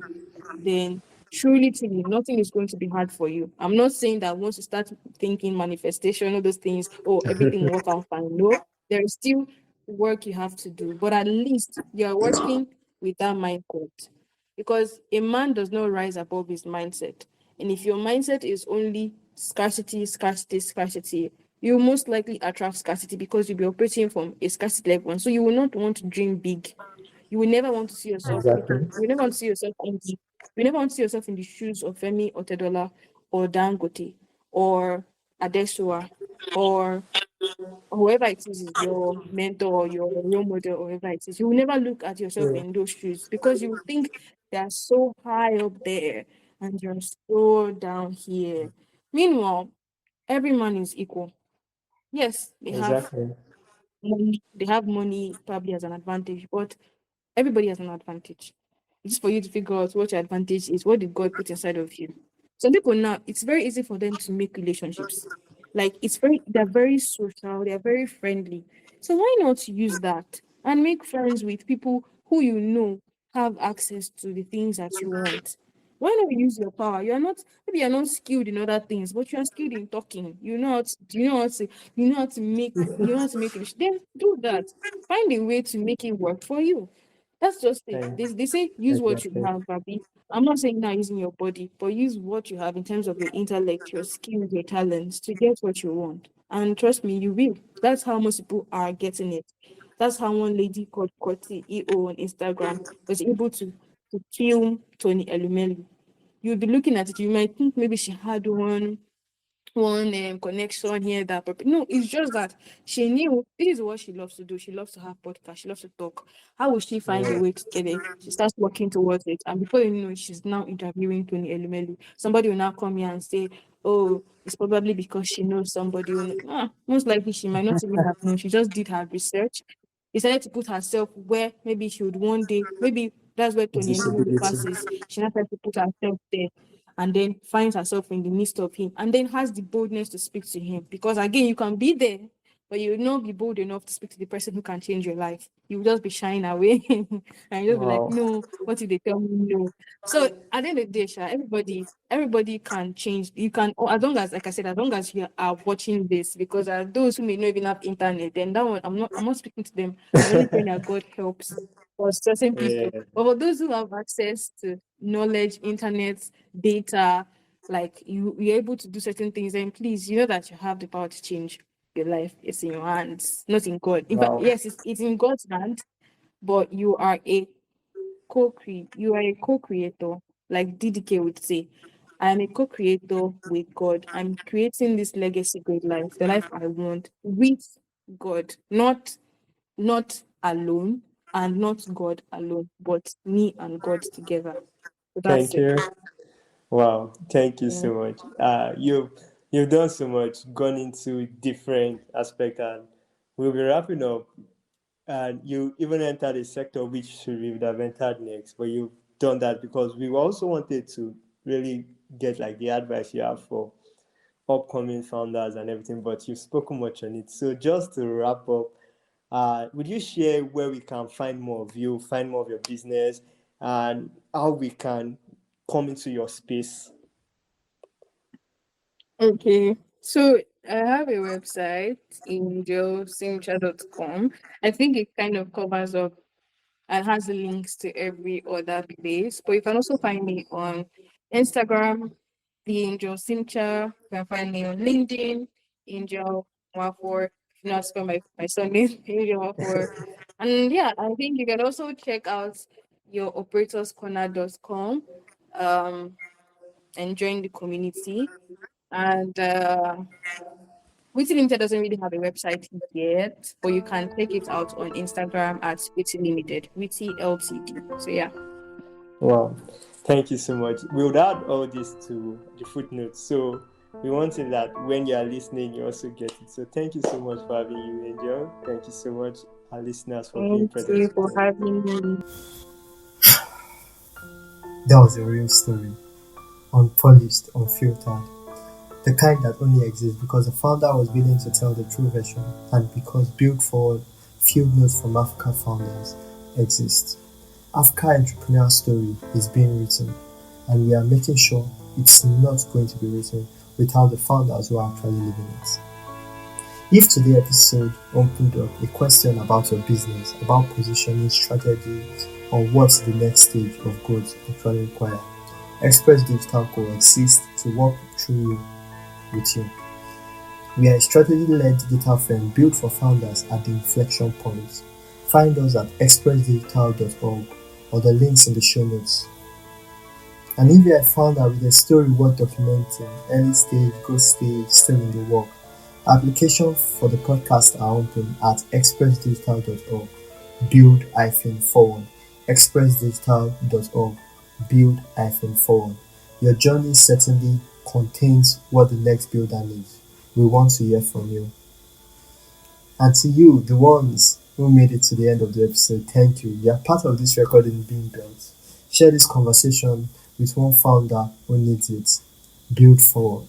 then truly, nothing is going to be hard for you. I'm not saying that once you start thinking manifestation, all those things, oh, everything will work out fine. No, there is still work you have to do, but at least you're working with that mindset, because a man does not rise above his mindset. And if your mindset is only scarcity, scarcity, scarcity, you will most likely attract scarcity because you'll be operating from a scarcity level. And so you will not want to dream big. You will never want to see yourself Exactly. taking, you will never want to see yourself in the, you never want to see yourself in the shoes of Femi Otedola or Dangote or Adesua or whoever it is your mentor or your role model or whoever it is. You will never look at yourself True. in those shoes because you think they are so high up there and you're so down here. Meanwhile, every man is equal. Yes, Exactly. they have money probably as an advantage, but everybody has an advantage. It's just for you to figure out what your advantage is. What did God put inside of you? Some people now, it's very easy for them to make relationships. Like they're very social, they're very friendly. So why not use that and make friends with people who you know have access to the things that you want? Why not use your power? Maybe you're not skilled in other things, but you are skilled in talking. You know how to make it. Then do that. Find a way to make it work for you. That's just it. Thank- They say use what you Exactly. have, Babi. I'm not saying not using your body, but use what you have in terms of your intellect, your skills, your talents to get what you want. And trust me, you will. That's how most people are getting it. That's how one lady called Koti EO on Instagram was able to film Tony Elumelu. You'll be looking at it, you might think maybe she had one connection here that, but no, it's just that she knew this is what she loves to do. She loves to have podcasts, she loves to talk. How will she find a Yeah. way to get it? She starts working towards it, and before you know, she's now interviewing Tony Elumelu. Somebody will now come here and say, oh, it's probably because she knows somebody most likely she might not even have known. She just did her research, decided to put herself where maybe she would one day, maybe that's where Tony Elumelu Disability. passes. She now tried to put herself there and then finds herself in the midst of him and then has the boldness to speak to him. Because again, you can be there, but you will not be bold enough to speak to the person who can change your life. You will just be shying away and you'll just be like, Wow. no, what if they tell me no? So at the end of the day, everybody can change. You can, as long as, like I said, as long as you are watching this, because those who may not even have internet, then that one, I'm not speaking to them. I'm only praying that God helps for certain people. Yeah. But for those who have access to knowledge, internet, data, like you're able to do certain things, then please, you know that you have the power to change your life. It's in your hands, not in God. In fact, Wow. yes, it's in God's hand, but you are a co-creator, like DDK would say. I am a co-creator with God. I'm creating this legacy great life, the life I want with God, not alone, and not God alone, but me and God together. So that's Thank it. you. Wow. Thank you Yeah. so much. You've done so much, gone into different aspects, and we'll be wrapping up. And you even entered a sector which we would have entered next, but you've done that because we also wanted to really get like the advice you have for upcoming founders and everything, but you've spoken much on it. So just to wrap up, would you share where we can find more of you, find more of your business, and how we can come into your space? Okay. So I have a website, Simcha.com. I think it kind of covers up and has the links to every other place. But you can also find me on Instagram, the Angel Simcha. You can find me on LinkedIn, Angel Nwafor. If you know how to spell my surname, Angel Nwafor. And yeah, I think you can also check out your operatorscorner.com and join the community. And Witty Limited doesn't really have a website yet, but you can check it out on Instagram at Witty Limited, Witty LTD. So yeah. Wow. Thank you so much. We would add all this to the footnotes. So we wanted that when you are listening, you also get it. So thank you so much for having you, Angel. Thank you so much, our listeners, for being Thank present you for with us. having me. That was a real story, unpolished, unfiltered, the kind that only exists because the founder was willing to tell the true version and because Build Forward field notes from Africa founders exist. Africa entrepreneur story is being written, and we are making sure it's not going to be written without the founders who are actually living it. If today's episode opened up a question about your business, about positioning, strategy, on what the next stage of growth actually requires. Xpress Digital Co exists to work through with you. We are a strategy-led digital firm built for founders at the inflection point. Find us at xpressdigital.org or the links in the show notes. And if you are a founder with a story worth documenting, early stage, growth stage, still in the work, applications for the podcast are open at xpressdigital.org. Build-forward. xpressdigital.org. Build-forward. Your journey certainly contains what the next builder needs. We want to hear from you. And to you, the ones who made it to the end of the episode, thank you. You are part of this recording being built. Share this conversation with one founder who needs it. Build forward.